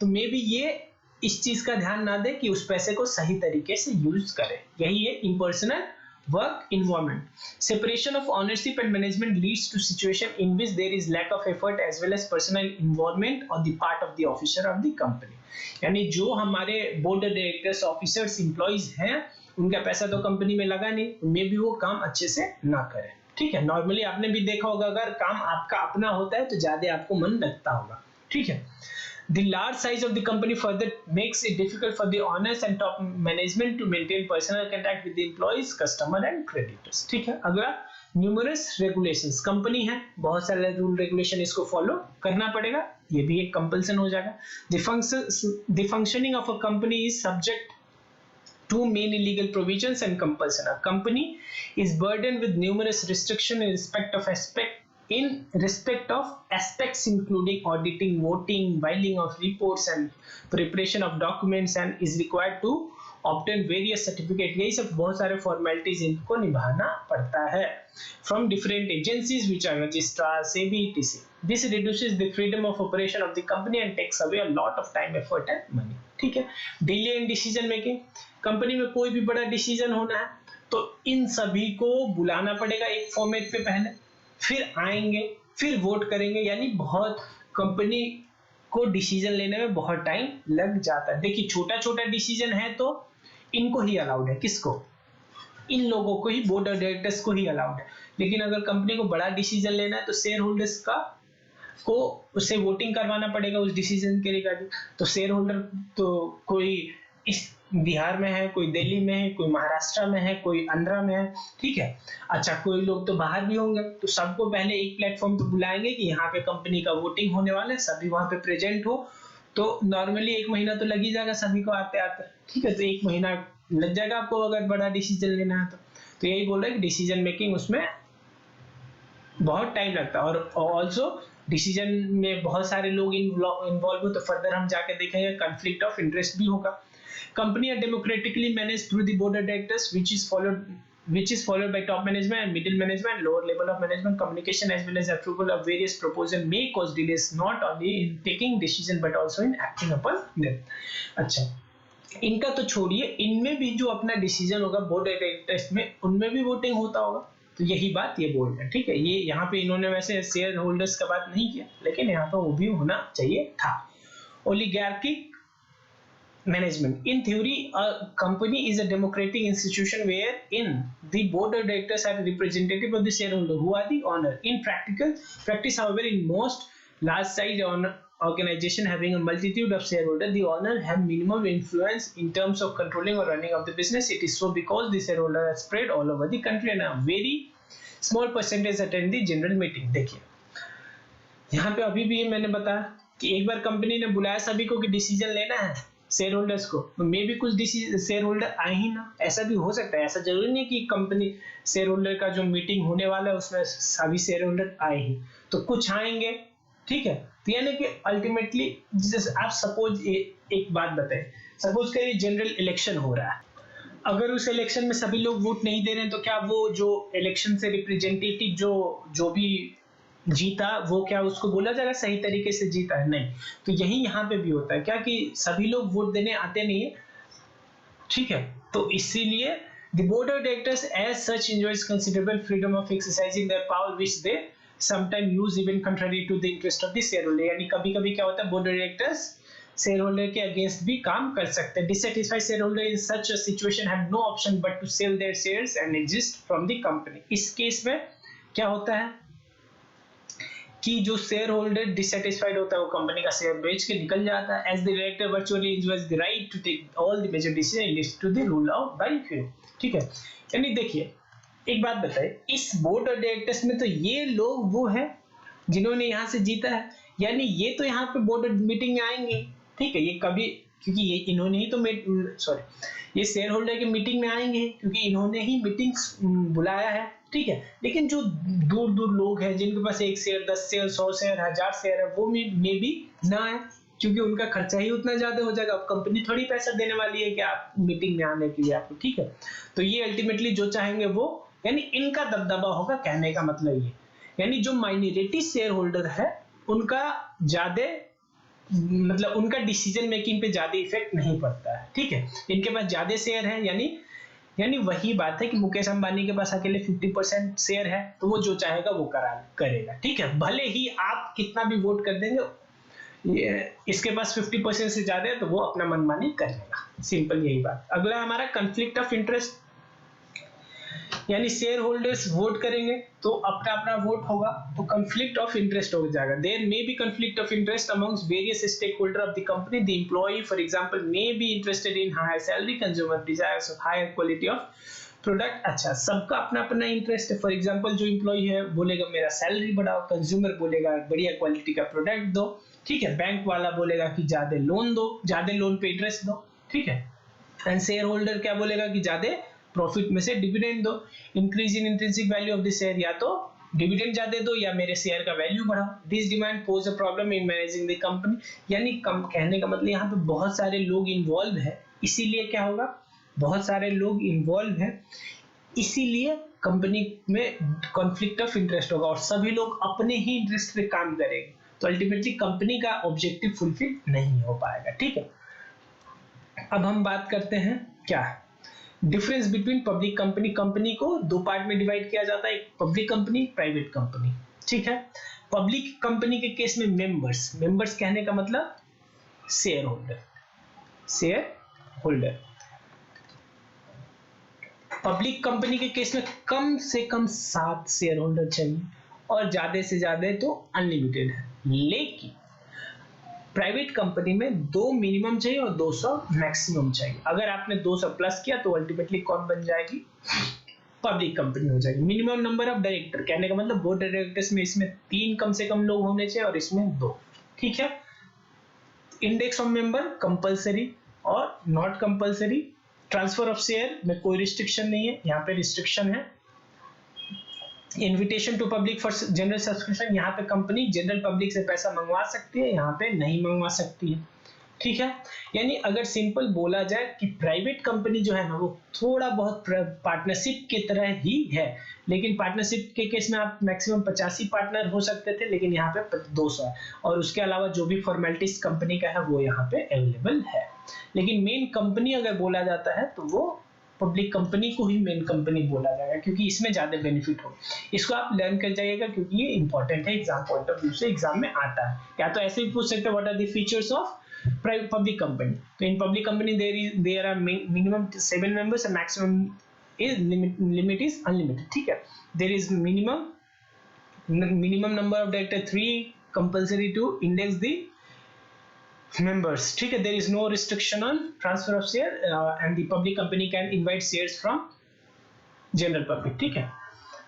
तो मे बी ये इस चीज का ध्यान ना दे कि उस पैसे को सही तरीके से यूज करे। यही है impersonal work environment. Separation of ownership and management leads to situation in which there is lack of effort as well as personal involvement on the part of the officer of the company. यानी जो हमारे board of directors, officers, employees हैं, उनका पैसा तो company में लगा नहीं, मे भी वो काम अच्छे से ना करें, ठीक है। नॉर्मली आपने भी देखा होगा, अगर काम आपका अपना होता है तो ज्यादा आपको मन लगता होगा, ठीक है। The large size of the company further makes it difficult for the owners and top management to maintain personal contact with the employees, customer and creditors, ठीक है। अगला न्यूमरस रेगुलेशंस, कंपनी है, बहुत सारे रूल रेगुलेशन इसको follow करना पड़ेगा, ये भी एक कंपल्सन हो जाएगा। The functioning of a company is subject to many legal provisions and compulsion. A company is burdened with numerous restrictions in respect of aspects including auditing, voting, filing of reports and preparation of documents, and is required to obtain various certificates. यही सब बहुत सारे formalities इनको निभाना पड़ता है from different agencies which are registrar, SEBI, etc. This reduces the freedom of operation of the company and takes away a lot of time, effort and money. ठीक है। Delay in decision making, company में कोई भी बड़ा decision होना है तो इन सभी को बुलाना पड़ेगा एक फॉर्मेट पे पहले, फिर आएंगे, फिर वोट करेंगे, यानी बहुत कंपनी को डिसीजन लेने में बहुत टाइम लग जाता है। देखिए छोटा छोटा डिसीजन है तो इनको ही अलाउड है, किसको, इन लोगों को ही, बोर्ड ऑफ डायरेक्टर्स को ही अलाउड है। लेकिन अगर कंपनी को बड़ा डिसीजन लेना है तो शेयर होल्डर्स को उससे वोटिंग करवाना पड़ेगा उस डिसीजन के रिगार्डिंग। तो शेयर होल्डर तो कोई इस बिहार में है, कोई दिल्ली में है, कोई महाराष्ट्र में है, कोई आंध्रा में है, ठीक है। अच्छा कोई लोग तो बाहर भी होंगे, तो सबको पहले एक प्लेटफॉर्म पे बुलाएंगे कि यहाँ पे कंपनी का वोटिंग होने वाला है, सभी वहां पे प्रेजेंट हो। तो नॉर्मली 1 महीना तो लग ही जाएगा सभी को आते आते, ठीक है। तो 1 महीना लग जाएगा आपको अगर बड़ा डिसीजन लेना है तो यही बोल रहे हैं कि डिसीजन मेकिंग उसमें बहुत टाइम लगता है। और ऑल्सो डिसीजन में बहुत सारे लोग इन्वॉल्व हो तो फर्दर हम जाके देखेंगे कॉन्फ्लिक्ट ऑफ इंटरेस्ट भी होगा। Company are democratically managed through the board of directors, which is followed by top management and middle management, lower level of management. Communication as well as approval of various proposals may cause delays not only in taking decision but also in acting upon them. अच्छा, इनका तो छोड़िए, इनमें भी जो अपना decision होगा board of directors में, उनमें भी वोटिंग होता होगा। तो यही बात ये बोल रहे हैं, ठीक है। ये यहाँ पे इन्होंने वैसे शेयर होल्डर्स का बात नहीं किया, लेकिन यहाँ पे वो भी होना चाहिए था। ओलिगार्किक management. In theory, a company is a democratic institution wherein the board of directors are representative of the shareholder who are the owner. In practice, however, in most large-size organization having a multitude of shareholders, the owner have minimum influence in terms of controlling or running of the business. It is so because the shareholders are spread all over the country and a very small percentage attend the general meeting. देखिए यहाँ पे अभी भी मैंने बताया कि एक बार company ने बुलाया सभी को कि डिसीजन लेना है शेयर होल्डर्स को, तो मे भी कुछ शेयर होल्डर आए ही ना, ऐसा भी हो सकता है। ऐसा जरूरी नहीं कि कंपनी शेयर होल्डर का जो मीटिंग होने वाला है उसमें सभी शेयर होल्डर आए ही, तो कुछ आएंगे, ठीक है। तो यानी कि अल्टीमेटली जैसे आप सपोज एक बात बताएं, सपोज करिए जनरल इलेक्शन हो रहा है, अगर उस इलेक्शन में सभी लोग वोट नहीं दे रहे हैं तो क्या वो जो इलेक्शन से रिप्रेजेंटेटिव जो भी जीता वो क्या उसको बोला जाएगा सही तरीके से जीता है? नहीं। तो यही यहाँ पे भी होता है क्या कि सभी लोग वोट देने आते नहीं है, ठीक है। तो इसीलिए the board of directors as such enjoys considerable freedom of exercising their power which they sometimes use even contrary to the interest of the shareholder। यानी कभी कभी क्या होता है, board of directors share holder के अगेंस्ट भी काम कर सकते हैं। Dissatisfied share holder in such a situation have no option but to sell their shares and exist from the company. इस केस में क्या होता है कि जो शेयर होल्डर डिससेटिस्फाइड होता है वो कंपनी का शेयर बेच के निकल जाता है। As the director virtually enjoys the right to take all the major decision list to the rule out by few, ठीक है। यानी देखिए एक बात बताइए, इस बोर्ड ऑफ डायरेक्टर्स में तो ये लोग वो है जिन्होंने यहाँ से जीता है, यानी ये तो यहाँ पे बोर्ड मीटिंग में आएंगे, ठीक है। ये कभी क्योंकि ये इन्होंने ही तो ये शेयर होल्डर की मीटिंग में आएंगे क्योंकि इन्होंने ही मीटिंग बुलाया है, ठीक है। लेकिन जो दूर दूर लोग हैं जिनके पास 1 शेयर, 10 शेयर, 100 शेयर, 1000 शेयर है, वो में भी ना है क्योंकि उनका खर्चा ही उतना ज्यादा हो जाएगा। अब कंपनी थोड़ी पैसा देने वाली है कि आप मीटिंग में आने के लिए आपको, ठीक है। तो ये अल्टीमेटली जो चाहेंगे वो, यानी इनका दबदबा होगा, कहने का मतलब ये, यानी जो माइनॉरिटी शेयर होल्डर है उनका ज्यादा मतलब उनका डिसीजन मेकिंग पे ज्यादा इफेक्ट नहीं पड़ता है, ठीक है। इनके पास ज्यादा शेयर है, यानी वही बात है कि मुकेश अंबानी के पास अकेले 50% शेयर है तो वो जो चाहेगा वो करेगा, ठीक है। भले ही आप कितना भी वोट कर देंगे, इसके पास 50% से ज्यादा है तो वो अपना मनमानी कर लेगा, सिंपल यही बात। अगला हमारा कॉन्फ्लिक्ट ऑफ इंटरेस्ट, यानी शेयर होल्डर्स वोट करेंगे तो अपना अपना वोट होगा तो कॉन्फ्लिक्ट ऑफ इंटरेस्ट हो जाएगा। There may be conflict of interest amongst various stake holder of the company. The employee for example may be interested in higher salary, consumer desires of higher quality of product, अच्छा सबका अपना अपना interest है। For example जो employ है बोलेगा मेरा salary बढ़ाओ, कंज्यूमर बोलेगा बढ़िया क्वालिटी का प्रोडक्ट दो, ठीक है। बैंक वाला बोलेगा कि ज्यादा लोन दो, ज्यादा लोन पे इंटरेस्ट दो, ठीक है। एंड शेयर होल्डर क्या बोलेगा कि ज्यादा प्रॉफिट में से डिविडेंड दो। Increase in intrinsic value of the share, या तो डिविडेंड ज्यादा दो या मेरे शेयर का वैल्यू बढ़ाओ। This demand pose a problem in managing the company, यानी कहने का मतलब यहाँ पे बहुत सारे लोग इन्वॉल्व है, इसीलिए क्या होगा, बहुत सारे लोग इन्वॉल्व है, इसीलिए कंपनी में कॉन्फ्लिक्ट ऑफ इंटरेस्ट होगा और सभी लोग अपने ही इंटरेस्ट पे काम करेंगे, तो अल्टीमेटली कंपनी का ऑब्जेक्टिव फुलफिल नहीं हो पाएगा, ठीक है। अब हम बात करते हैं क्या difference between public company. Company को दो पार्ट में डिवाइड किया जाता है, एक पब्लिक कंपनी, प्राइवेट कंपनी, ठीक है। पब्लिक कंपनी के केस में मेंबर्स कहने का मतलब शेयर होल्डर। पब्लिक कंपनी के केस में कम से कम 7 शेयर होल्डर चाहिए और ज्यादा से ज्यादा तो अनलिमिटेड है। लेकिन प्राइवेट कंपनी में 2 मिनिमम चाहिए और 200 मैक्सिमम चाहिए। अगर आपने 200 प्लस किया तो अल्टीमेटली कौन बन जाएगी, पब्लिक कंपनी हो जाएगी। मिनिमम नंबर ऑफ डायरेक्टर कहने का मतलब बोर्ड ऑफ डायरेक्टर्स में इसमें 3 कम से कम लोग होने चाहिए और इसमें 2, ठीक है। इंडेक्स ऑफ मेंबर कंपलसरी और not compulsory. Transfer of share में कोई रिस्ट्रिक्शन नहीं है, यहाँ पे रिस्ट्रिक्शन है। Invitation to public for general subscription, यहाँ पे कंपनी जनरल पब्लिक से पैसा मंगवा सकती है, यहाँ पे नहीं मंगवा सकती है, ठीक है। यानी अगर सिंपल बोला जाए कि प्राइवेट कंपनी जो है ना वो थोड़ा बहुत पार्टनरशिप की तरह ही है, लेकिन पार्टनरशिप के केस में आप मैक्सिमम 85 पार्टनर हो सकते थे, लेकिन यहाँ पे 200 है और उसके अलावा जो भी फॉर्मेलिटीज कंपनी का है वो यहाँ पे अवेलेबल है। लेकिन मेन कंपनी अगर बोला जाता है तो वो पब्लिक कंपनी को ही मेन कंपनी बोला जाएगा, क्योंकि इसमें ज्यादा बेनिफिट हो। इसको आप लर्न कर जाइएगा क्योंकि ये इंपॉर्टेंट है, एग्जाम पॉइंट ऑफ व्यू से एग्जाम में आता है। या तो ऐसे भी पूछ सकते हैं what are the features of private public company. तो इन public company there are minimum 7 members and maximum is limit is unlimited, ठीक है। There is minimum number of director 3 compulsory to index the members, ठीक है। there is no restriction on transfer of share and the public company can invite shares from general public, ठीक है।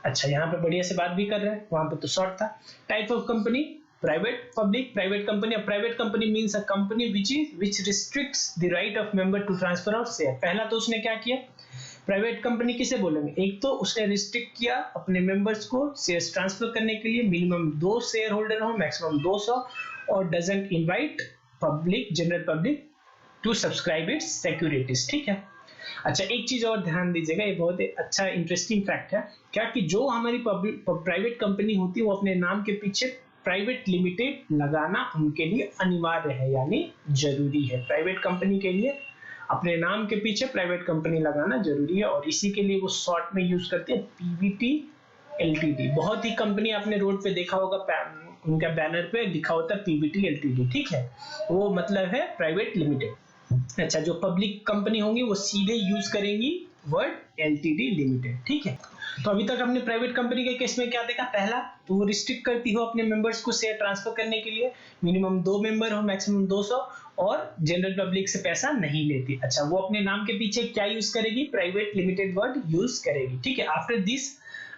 अच्छा यहाँ पे बढ़िया से बात भी कर रहे हैं, वहां पे तो शॉर्ट था। Type of company private public. Private company, private company means a company which restricts the right of member to transfer of share। पहला तो उसने क्या किया, प्राइवेट कंपनी किसे बोलेंगे, एक तो उसने रिस्ट्रिक्ट किया अपने मेंबर्स को शेयर्स ट्रांसफर करने के लिए, मिनिमम 2 शेयर होल्डर हो, मैक्सिमम 200, और doesn't invite public general public to subscribe its securities, ठीक है। अच्छा एक चीज और ध्यान दीजिएगा, ये बहुत अच्छा इंटरेस्टिंग फैक्ट है क्या, कि जो हमारी प्राइवेट कंपनी होती है वो अपने नाम के पीछे प्राइवेट लिमिटेड लगाना उनके लिए अनिवार्य है, यानी जरूरी है। प्राइवेट कंपनी के लिए अपने नाम के पीछे प्राइवेट कंपनी लगाना जरूरी है और इसी के लिए वो शॉर्ट में यूज करते हैं पीवीटी एलटीडी। बहुत ही कंपनी आपने रोड पे देखा होगा, उनका बैनर पे लिखा होता है पीवीटी एलटीडी, ठीक है, वो मतलब है प्राइवेट लिमिटेड। अच्छा जो पब्लिक कंपनी होंगी वो सीधे यूज करेंगी वर्ड एलटीडी लिमिटेड, ठीक है। तो अभी तक हमने प्राइवेट कंपनी के केस में क्या देखा, पहला तो वो रिस्ट्रिक्ट करती हो अपने मेंबर्स को शेयर ट्रांसफर करने के लिए, मिनिमम 2 मेंबर हो, मैक्सिमम 200, और जनरल पब्लिक से पैसा नहीं लेती। अच्छा वो अपने नाम के पीछे क्या यूज करेगी, प्राइवेट लिमिटेड वर्ड यूज करेगी, ठीक है।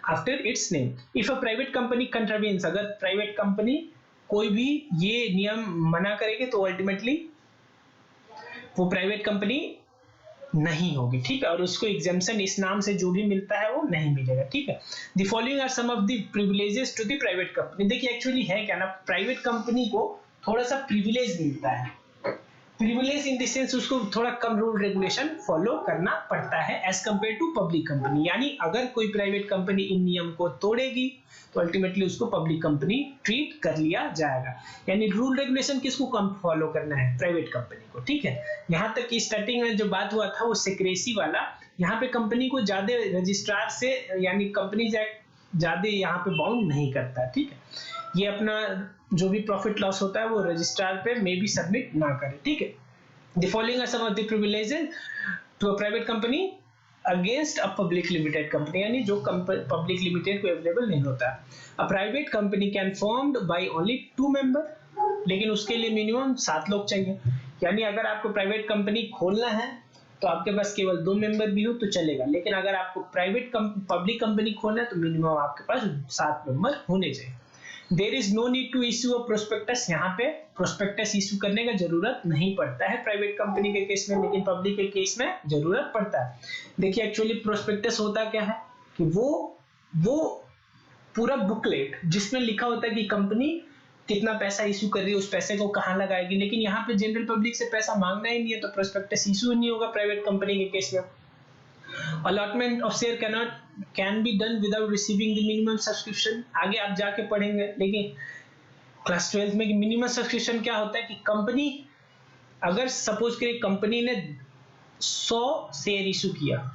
After it's name if a private company contravenes, अगर प्राइवेट कंपनी कोई भी ये नियम मना करेगी तो अल्टीमेटली वो प्राइवेट कंपनी नहीं होगी, ठीक है, और उसको एग्जेम्पशन इस नाम से जो भी मिलता है वो नहीं मिलेगा, ठीक है। The following are some of the privileges to the private company. देखिए एक्चुअली है क्या ना, प्राइवेट कंपनी को थोड़ा सा प्रिविलेज मिलता है, प्रिविलेज इन द सेंस उसको थोड़ा कम रूल रेगुलेशन फॉलो करना पड़ता है as compare to public company. यानी अगर कोई प्राइवेट कंपनी इन नियम को तोड़ेगी तो अल्टीमेटली उसको पब्लिक कंपनी ट्रीट कर लिया जाएगा। यानी रूल रेगुलेशन किसको कम फॉलो करना है, प्राइवेट कंपनी को, ठीक है। यहाँ तक कि स्टार्टिंग में जो बात हुआ था वो सिक्रेसी वाला, यहाँ पे कंपनी को ज्यादा रजिस्ट्रार से यानी कंपनीज एक्ट ज्यादा यहाँ पे बाउंड नहीं करता, ठीक है। ये अपना जो भी प्रॉफिट लॉस होता है वो रजिस्ट्रार पे मे भी सबमिट ना करे, ठीक है। The following are some of the privileges to a private company against a public limited company, यानी जो public limited को अवेलेबल नहीं होता। A private company can formed by only 2 member, लेकिन उसके लिए मिनिमम 7 लोग चाहिए। यानी अगर आपको प्राइवेट कंपनी खोलना है तो आपके पास केवल 2 मेंबर भी हो तो चलेगा, लेकिन अगर आपको पब्लिक कंपनी खोलना है तो मिनिमम आपके पास 7 मेंबर होने चाहिए। There is no need to issue a prospectus, यहाँ पे प्रोस्पेक्टस इश्यू करने का जरूरत नहीं पड़ता है प्राइवेट कंपनी के केस में, लेकिन पब्लिक के केस में जरूरत पड़ता है। देखिए एक्चुअली प्रोस्पेक्टस होता क्या है कि वो पूरा बुकलेट जिसमें लिखा होता है कि कंपनी कितना पैसा इशू कर रही है, उस पैसे को कहाँ लगाएगी, लेकिन यहाँ पे जनरल पब्लिक से पैसा मांगना ही नहीं है तो प्रोस्पेक्टस इशू नहीं होगा प्राइवेट कंपनी के केस में। Allotment of share can be done without receiving the minimum subscription, आगे आप जाके पढ़ेंगे, लेकिन क्लास 12 में मिनिमम सब्सक्रिप्शन क्या होता है कि कंपनी, अगर सपोज करिए कंपनी ने 100 शेयर इशू किया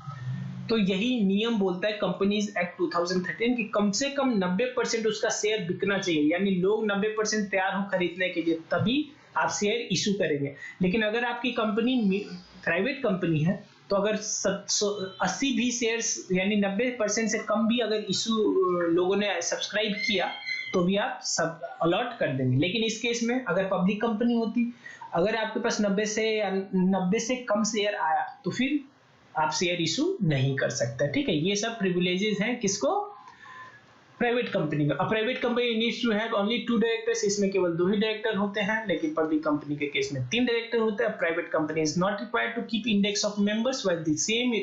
तो यही नियम बोलता है कंपनीज एक्ट 2013 कि कम से कम 90% उसका शेयर बिकना चाहिए, यानी लोग 90% तैयार हो खरीदने के लिए, तभी आप शेयर इशू करेंगे। लेकिन अगर आपकी कंपनी प्राइवेट कंपनी है तो अगर 80 भी शेयर्स यानी 90% से कम भी अगर इशू लोगों ने सब्सक्राइब किया तो भी आप सब अलॉट कर देंगे। लेकिन इस केस में अगर पब्लिक कंपनी होती, अगर आपके पास 90 से कम शेयर आया तो फिर आप शेयर इशू नहीं कर सकते। ठीक है, ये सब प्रिविलेजेस हैं किसको, प्राइवेट कंपनी में। Private company needs to have only 2 directors, इसमें केवल 2 ही डायरेक्टर होते हैं, लेकिन पब्लिक कंपनी के केस में 3 डायरेक्टर होते हैं। Private company is not required to keep index of members while the same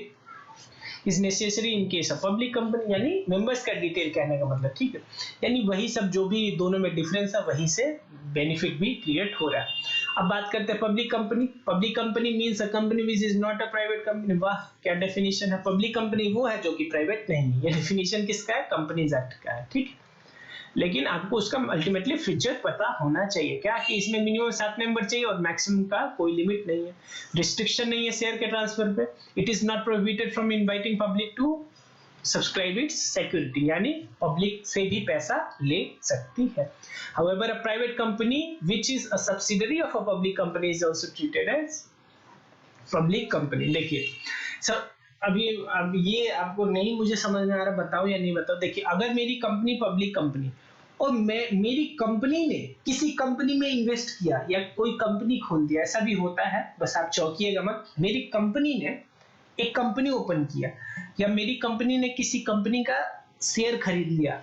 is necessary in case of public company, यानी मेंबर्स का डिटेल कहने का मतलब, ठीक है, यानी वही सब जो भी दोनों में डिफरेंस है वहीं से बेनिफिट भी क्रिएट हो रहा है। अब बात करते हैं public company. Public company means a company which is not a private company. वाह क्या डेफिनेशन है, पब्लिक कंपनी वो है जो कि प्राइवेट नहीं है। ये डेफिनेशन किसका है, कंपनीज एक्ट का है, ठीक है। लेकिन आपको उसका अल्टीमेटली फीचर पता होना चाहिए, क्या कि इसमें मिनिमम 7 मेंबर चाहिए और मैक्सिमम का कोई लिमिट नहीं है, रिस्ट्रिक्शन नहीं है शेयर के ट्रांसफर पे। It is not prohibited from inviting public to subscribe its security, यानी पब्लिक से भी पैसा ले सकती है। However, a private company which is a subsidiary of a public company is also treated as public company। देखिए सब अब ये आपको नहीं मुझे समझ में आ रहा, बताओ या नहीं बताओ। देखिए अगर मेरी कंपनी पब्लिक कंपनी और मेरी कंपनी ने किसी कंपनी में इन्वेस्ट किया या कोई कंपनी खोल दिया, ऐसा भी होता है, बस आप चौंकिएगा मत। मेरी कंपनी ने एक कंपनी ओपन किया या मेरी कंपनी ने किसी कंपनी का शेयर खरीद लिया,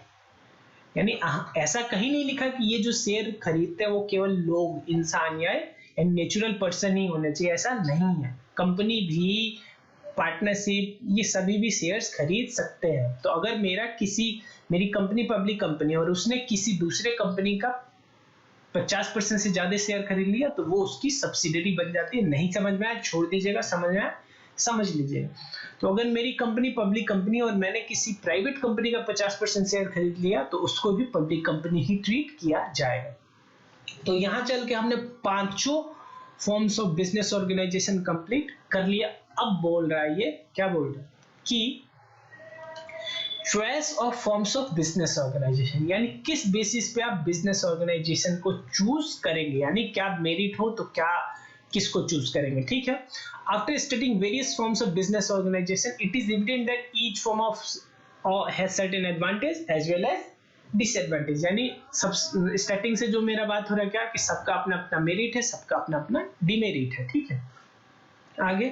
यानी ऐसा कहीं नहीं लिखा कि ये जो शेयर खरीदते हैं वो केवल लोग, इंसान या नेचुरल पर्सन ही होने चाहिए, ऐसा नहीं है। कंपनी भी, पार्टनरशिप, ये सभी भी शेयर्स खरीद सकते हैं। तो अगर मेरी कंपनी पब्लिक कंपनी और उसने किसी दूसरे कंपनी का 50% से ज्यादा शेयर खरीद लिया तो वो उसकी सब्सिडरी बन जाती है। नहीं समझ में आया छोड़ दीजिएगा, समझ में आया समझ लीजिएगा। तो अगर मेरी कंपनी पब्लिक कंपनी और मैंने किसी प्राइवेट कंपनी का 50% शेयर खरीद लिया तो उसको भी पब्लिक कंपनी ही ट्रीट किया जाएगा। तो यहां चल के हमने 5 forms of business organisation complete कर लिया। अब बोल रहा है, ये क्या बोल रहा है कि choice of forms of business organisation, यानी किस बेसिस पे आप बिजनेस ऑर्गेनाइजेशन को चूज करेंगे, यानी क्या मेरिट हो तो क्या किसको चूज करेंगे, ठीक है। After studying various forms of business organisation it is evident that each form of has certain advantage as well as disadvantage, यानी सब स्टार्टिंग से जो मेरा बात हो रहा है क्या कि सबका अपना अपना मेरिट है, सबका अपना अपना डिमेरिट है, ठीक है। आगे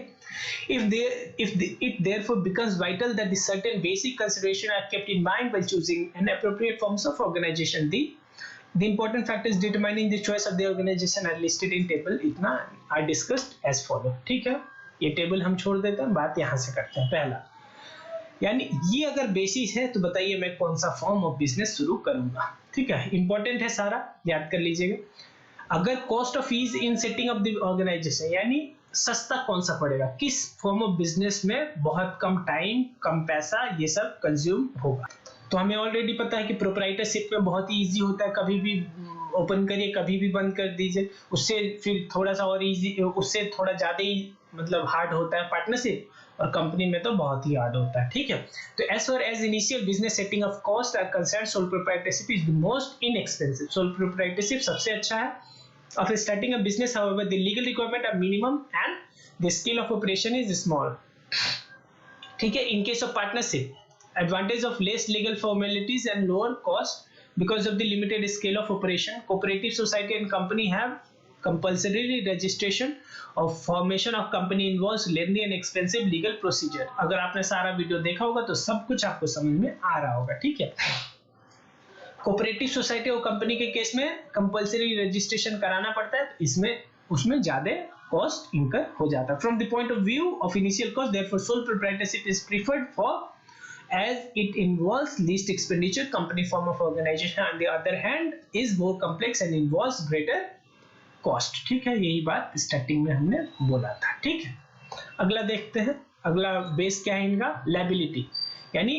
it therefore becomes vital that the certain basic considerations are kept in mind while choosing an appropriate forms of organization. The important factors determining the choice of the organization are listed in table, इतना are discussed as follow, ठीक है। ये table हम छोड़ देते हैं, बात यहां से करते हैं। पहला, यानी ये अगर बेसिस है तो बताइए मैं कौन सा फॉर्म ऑफ बिजनेस शुरू करूंगा, ठीक है। इंपॉर्टेंट है सारा, याद कर लीजिएगा। अगर cost of fees in setting up the organisation, यानी सस्ता कौन सा पड़ेगा, किस फॉर्म ऑफ बिजनेस में बहुत कम टाइम, कम पैसा, ये सब कंज्यूम होगा। तो हमें ऑलरेडी पता है कि प्रोप्राइटरशिप में बहुत ही इजी होता है, कभी भी ओपन करिए कभी भी बंद कर दीजिए। उससे फिर थोड़ा सा और इजी, उससे थोड़ा ज्यादा ही मतलब हार्ड होता है पार्टनरशिप, और कंपनी में तो बहुत ही हार्ड होता है, ठीक है। तो as far as initial business setting of cost are concern, sole proprietorship is the most inexpensive. Sole proprietorship सबसे अच्छा है। Of starting a business, however, the legal requirement are minimum and the scale of operation is small. ठीक है। In case of partnership, advantage of less legal formalities and lower cost because of the limited scale of operation. Cooperative society and company have compulsory registration और formation of company involves lengthy and expensive legal procedure. अगर आपने सारा video देखा होगा तो सब कुछ आपको समझ में आ रहा होगा, ठीक है। कोऑपरेटिव सोसाइटी और कंपनी के केस में कंपल्सरी रजिस्ट्रेशन कराना पड़ता है, इसमें उसमें ज्यादा कॉस्ट इंकर हो जाता है। From the point of view of initial cost therefore soul proprietorship is preferred for as it involves least expenditure. Company form of organization on the other hand is more complex and involves greater cost, ठीक है। यही बात starting में हमने बोला था, ठीक है। अगला देखते हैं, अगला बेस क्या है इनका, लायबिलिटी, यानी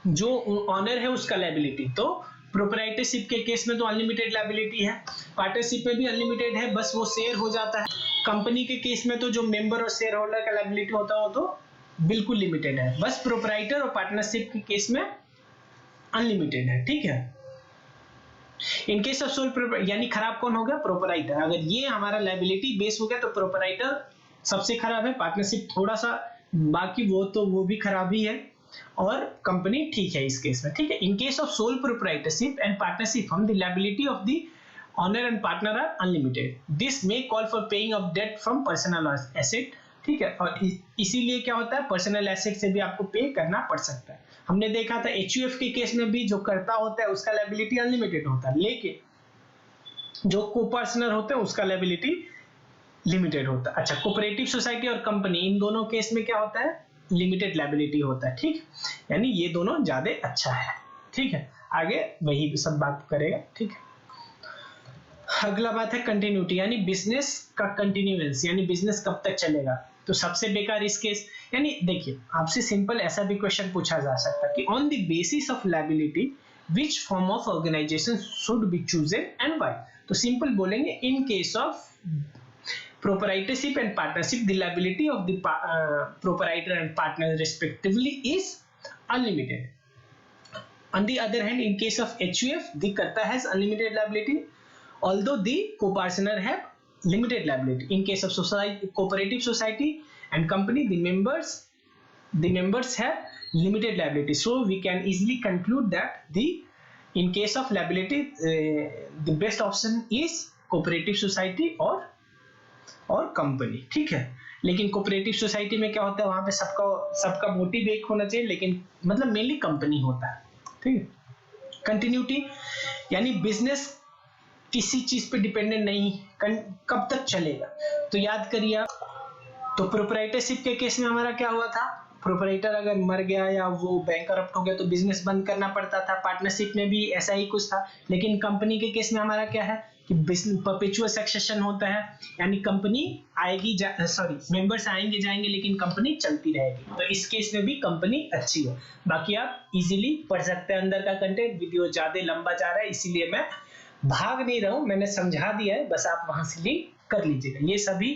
जो ऑनर है उसका लायबिलिटी। तो प्रोप्राइटरशिप के केस में तो अनलिमिटेड लायबिलिटी है, पार्टनरशिप में भी अनलिमिटेड है, बस वो शेयर हो जाता है। कंपनी के केस में तो जो मेंबर और शेयर होल्डर का लायबिलिटी होता है वो तो बिल्कुल लिमिटेड है, बस प्रोप्राइटर और पार्टनरशिप के केस में अनलिमिटेड है, ठीक है। इन केस ऑफ सोल यानी खराब कौन हो गया, प्रोप्राइटर। अगर ये हमारा लायबिलिटी बेस हो गया तो प्रोप्राइटर सबसे खराब है, पार्टनरशिप थोड़ा सा, बाकी वो भी खराब ही है, और कंपनी ठीक है इस केस में, ठीक है। In case of sole proprietorship and partnership हम the liability of the owner and partner are unlimited. This may call for paying of debt from personal asset, ठीक है। और इसीलिए क्या होता है, पर्सनल एसेट से भी आपको पे करना पड़ सकता है। हमने देखा था एचयूएफ के केस में भी जो करता होता है उसका लायबिलिटी अनलिमिटेड होता है, लेकिन जो को पार्टनर होते हैं उसका लायबिलिटी लिमिटेड होता है। अच्छा, कोऑपरेटिव सोसाइटी और कंपनी इन दोनों केस में क्या होता है, लिमिटेड लायबिलिटी होता है, ठीक, यानी ये दोनों ज्यादा अच्छा है, ठीक है। आगे वही सब बात करेगा, ठीक है। अगला बात है कंटिन्यूटी, यानी बिजनेस का कंटिन्यूएंस, यानी बिजनेस कब तक चलेगा। तो सबसे बेकार इस केस, यानी देखिए आपसे सिंपल ऐसा भी क्वेश्चन पूछा जा सकता है कि on the basis of liability which form of organisation should be chosen and why. तो सिंपल बोलेंगे in case of proprietorship and partnership the liability of the proprietor and partner respectively is unlimited. On the other hand, in case of HUF the karta has unlimited liability although the co-partner have limited liability. In case of society, cooperative society and company, the members have limited liability, so we can easily conclude that the in case of liability the best option is cooperative society और company, ठीक है। लेकिन cooperative society में क्या होता है, वहां पे सबका मोटिव एक होना चाहिए, लेकिन मतलब मेनली कंपनी होता है, ठीक है। कंटिन्यूटी यानी बिजनेस किसी चीज पे डिपेंडेंट नहीं, कब तक चलेगा। तो याद करिए आप, तो प्रोप्राइटरशिप के केस में हमारा क्या हुआ था, प्रोप्राइटर अगर मर गया या वो बैंकरप्ट हो गया तो बिजनेस बंद करना पड़ता था। पार्टनरशिप में भी ऐसा ही कुछ था, लेकिन कंपनी के केस में हमारा क्या है कि परपेचुअल सक्सेशन होता है, यानी कंपनी आएगी मेंबर्स आएंगे जाएंगे लेकिन कंपनी चलती रहेगी। तो इस केस में भी कंपनी अच्छी है। बाकी आप इजीली पढ़ सकते हैं अंदर का कंटेंट, वीडियो ज्यादा लंबा जा रहा है इसीलिए मैं भाग नहीं रहा हूं, मैंने समझा दिया है, बस आप वहां से लिंक कर लीजिएगा। ये सभी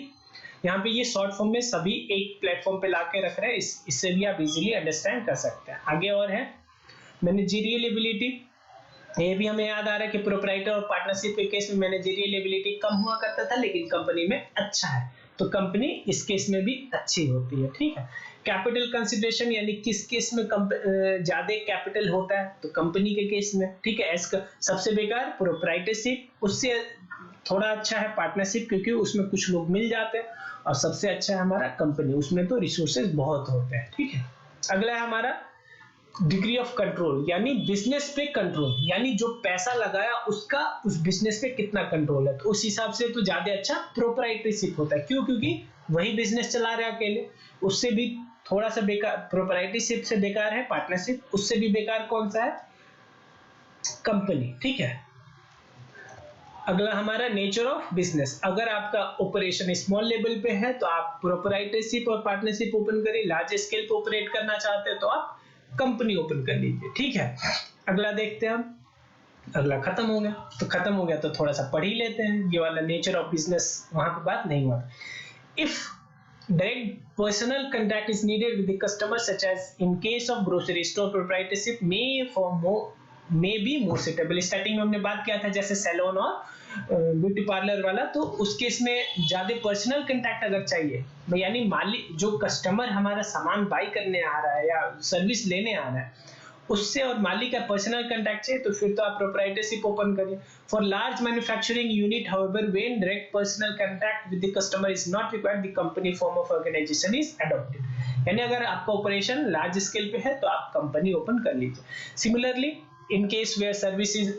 यहाँ पे ये शॉर्ट फॉर्म में सभी एक प्लेटफॉर्म पे लाके रख रहे हैं, इससे भी आप इजीली अंडरस्टैंड कर सकते हैं। आगे और है मैनेजरियल एबिलिटी, ये भी हमें याद आ रहा है कि प्रोप्राइटर और पार्टनरशिप के केस में मैनेजरियल एबिलिटी कम हुआ करता था, लेकिन कंपनी में अच्छा है, तो कंपनी इस केस में भी अच्छी होती है, ठीक है। कैपिटल कंसिडरेशन यानी किस केस में ज्यादा कैपिटल होता है, तो कंपनी के केस में, ठीक है। सबसे बेकार प्रोप्राइटरशिप, उससे थोड़ा अच्छा है पार्टनरशिप क्योंकि उसमें कुछ लोग मिल जाते हैं, और सबसे अच्छा है हमारा कंपनी, उसमें तो रिसोर्सेज बहुत होते हैं, ठीक है। अगला है हमारा डिग्री ऑफ कंट्रोल, यानी बिजनेस पे कंट्रोल, यानी जो पैसा लगाया उसका उस बिजनेस पे कितना कंट्रोल है। तो उस हिसाब से तो ज्यादा अच्छा प्रोप्राइटरशिप होता है, क्यों, क्योंकि वही बिजनेस चला रहे अकेले, उससे भी थोड़ा सा बेकार प्रोप्राइटरशिप से बेकार है पार्टनरशिप, उससे भी बेकार कौन सा है, कंपनी, ठीक है। अगला हमारा नेचर ऑफ बिजनेस, अगर आपका ऑपरेशन स्मॉल लेवल पे है तो आप प्रोप्राइटरशिप और पार्टनरशिप ओपन करिए, लार्ज स्केल पे ऑपरेट करना चाहते हैं तो आप कंपनी ओपन कर लीजिए, ठीक है। अगला देखते हैं हम, अगला खत्म हो गया, तो खत्म हो गया तो थोड़ा सा पढ़ ही लेते हैं, ये वाला नेचर ऑफ बिजनेस वहां पे बात नहीं हुआ। If direct personal contact is needed with the customer such as in case of grocery store proprietorship may be more suitable। Starting में हमने बात किया था जैसे सैलून और ब्यूटी पार्लर वाला, तो उस केस में ज्यादा पर्सनल कंटैक्ट अगर चाहिए, यानी मालिक जो कस्टमर हमारा सामान बाई करने आ रहा है या सर्विस लेने आ रहा है उससे और मालिक का पर्सनल कॉन्टैक्ट चाहिए तो फिर तो आप प्रोप्राइटरशिप ओपन करिए। For large manufacturing unit however when direct personal contact with the customer is not required the company form of organisation is adopted. यानी अगर आपका ऑपरेशन लार्ज स्केल पे है तो आप कंपनी ओपन कर लीजिए। Similarly in case where services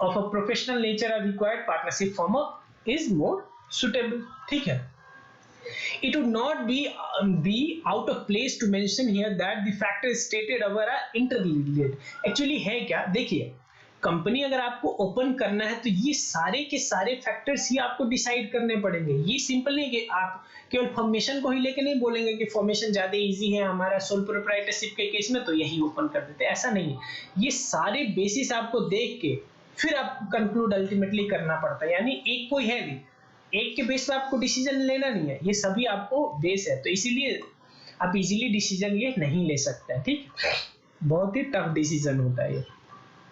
of a professional nature are required, partnership form is more suitable. ठीक है, it would not be out of place to mention here that the factors stated above are interrelated. Actually है क्या, देखिए company अगर आपको open करना है तो ये सारे के सारे फैक्टर्स ही आपको डिसाइड करने पड़ेंगे। ये सिंपल नहीं कि आप केवल फॉर्मेशन को ही लेके नहीं बोलेंगे कि फॉर्मेशन ज्यादा इजी है हमारा सोल प्रोप्राइटरशिप के केस में तो यही ओपन कर देते, ऐसा नहीं है। ये सारे बेसिस आपको देख के फिर आप कंक्लूड अल्टीमेटली करना पड़ता है। यानी एक कोई है नहीं, एक के बेस पे आपको डिसीजन लेना नहीं है, ये सभी आपको बेस है, तो इसीलिए आप इजीली डिसीजन ये नहीं ले सकते हैं। ठीक, बहुत ही टफ डिसीजन होता है ये।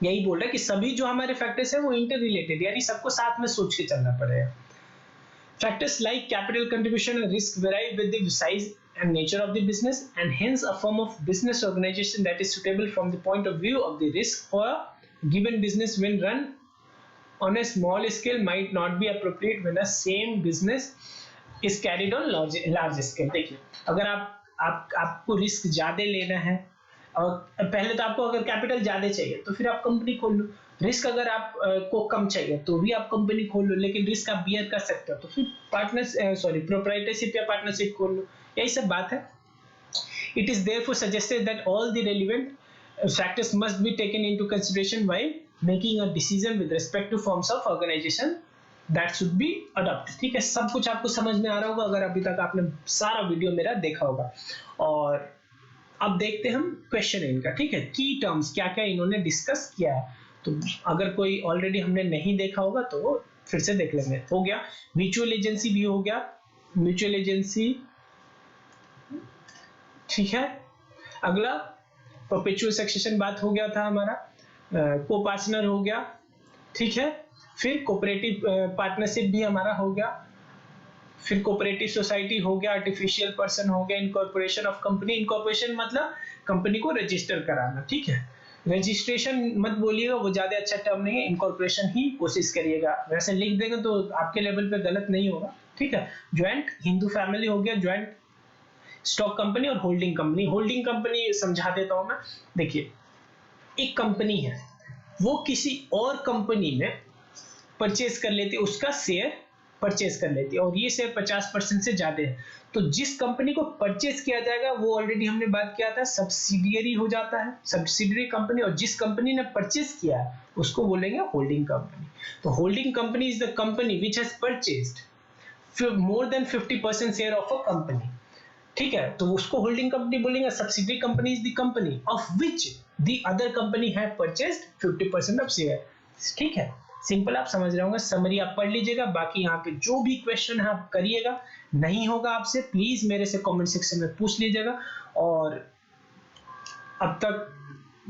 यही बोल रहा है कि सभी जो हमारे फैक्टर्स हैं वो इंटर रिलेटेड, यानी सबको साथ में सोच के चलना पड़ेगा। Factors like capital contribution and risk very with the size and nature of the business and hence a form of business organization that is suitable from the point of view of the risk for a given business when run on a small scale might not be appropriate when the same business is carried on large scale। देखिए अगर आपको risk ज्यादा लेना है और पहले तो आपको अगर कैपिटल ज्यादा चाहिए तो फिर आप कंपनी खोल लो, रिस्क अगर आप को कम चाहिए तो भी आप कंपनी खोल लो, लेकिन रिस्क आप बियर कर सकते हो तो फिर प्रोप्राइटरशिप या पार्टनरशिप खोल लो, यही सब बात है। It is therefore suggested that all the relevant factors must be taken into consideration while making a decision with respect to forms of organization that should be adopted। ठीक है, सब कुछ आपको समझ में आ रहा होगा अगर अभी तक आपने सारा वीडियो मेरा देखा होगा। और अब देखते हैं हम क्वेश्चन इनका। ठीक है, की टर्म्स क्या क्या इन्होंने डिस्कस किया है, तो अगर कोई ऑलरेडी हमने नहीं देखा होगा तो वो फिर से देख लेंगे। हो गया म्यूचुअल एजेंसी भी हो गया, म्यूचुअल एजेंसी। ठीक है, अगला परपेचुअल सक्सेशन बात हो गया था हमारा, को पार्टनर हो गया। ठीक है, फिर कोऑपरेटिव पार्टनरशिप भी हमारा हो गया, फिर कोऑपरेटिव सोसाइटी हो गया, आर्टिफिशियल पर्सन हो गया, इनकॉर्पोरेशन ऑफ कंपनी। इनकॉर्पोरेशन मतलब कंपनी को रजिस्टर कराना। ठीक है, रजिस्ट्रेशन मत बोलिएगा, वो ज्यादा अच्छा टर्म नहीं है, इनकॉर्पोरेशन ही कोशिश करिएगा, वैसे लिख देंगे तो आपके लेवल पे गलत नहीं होगा। ठीक है, ज्वाइंट हिंदू फैमिली हो गया, ज्वाइंट स्टॉक कंपनी और होल्डिंग कंपनी। होल्डिंग कंपनी समझा देता हूं मैं। देखिए एक कंपनी है, वो किसी और कंपनी में परचेज कर लेती है, उसका शेयर परचेज कर लेती है और ये शेयर 50% से ज्यादा है, तो जिस कंपनी को परचेज किया जाएगा वो ऑलरेडी हमने बात किया था सब्सिडियरी हो जाता है, सब्सिडियरी कंपनी, और जिस कंपनी ने परचेज किया है उसको बोलेंगे होल्डिंग कंपनी। तो holding company is the company which has purchased more than 50% share of a company. ठीक है, तो उसको होल्डिंग कंपनी बोलेंगे। Subsidiary company is the company of which the other company have purchased 50% of share. ठीक है, simple आप समझ रहे होंगे, समरी आप पढ़ लीजिएगा, बाकी यहाँ पे जो भी क्वेश्चन है आप करिएगा, नहीं होगा आपसे प्लीज मेरे से कमेंट सेक्शन में पूछ लीजिएगा। और अब तक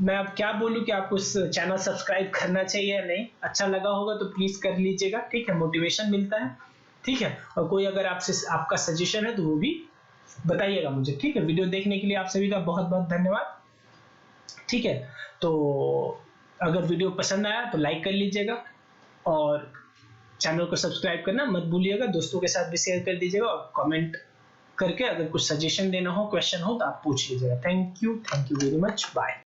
मैं अब क्या बोलूं कि आपको इस चैनल सब्सक्राइब करना चाहिए या नहीं, अच्छा लगा होगा तो प्लीज कर लीजिएगा। ठीक है, मोटिवेशन मिलता है। ठीक है, और कोई अगर आपसे आपका सजेशन है तो वो भी बताइएगा मुझे। ठीक है, वीडियो देखने के लिए आप सभी का बहुत बहुत धन्यवाद। ठीक है, तो अगर वीडियो पसंद आया तो लाइक कर लीजिएगा और चैनल को सब्सक्राइब करना मत भूलिएगा, दोस्तों के साथ भी शेयर कर दीजिएगा और कमेंट करके अगर कुछ सजेशन देना हो, क्वेश्चन हो तो आप पूछ लीजिएगा। Thank you very much, bye.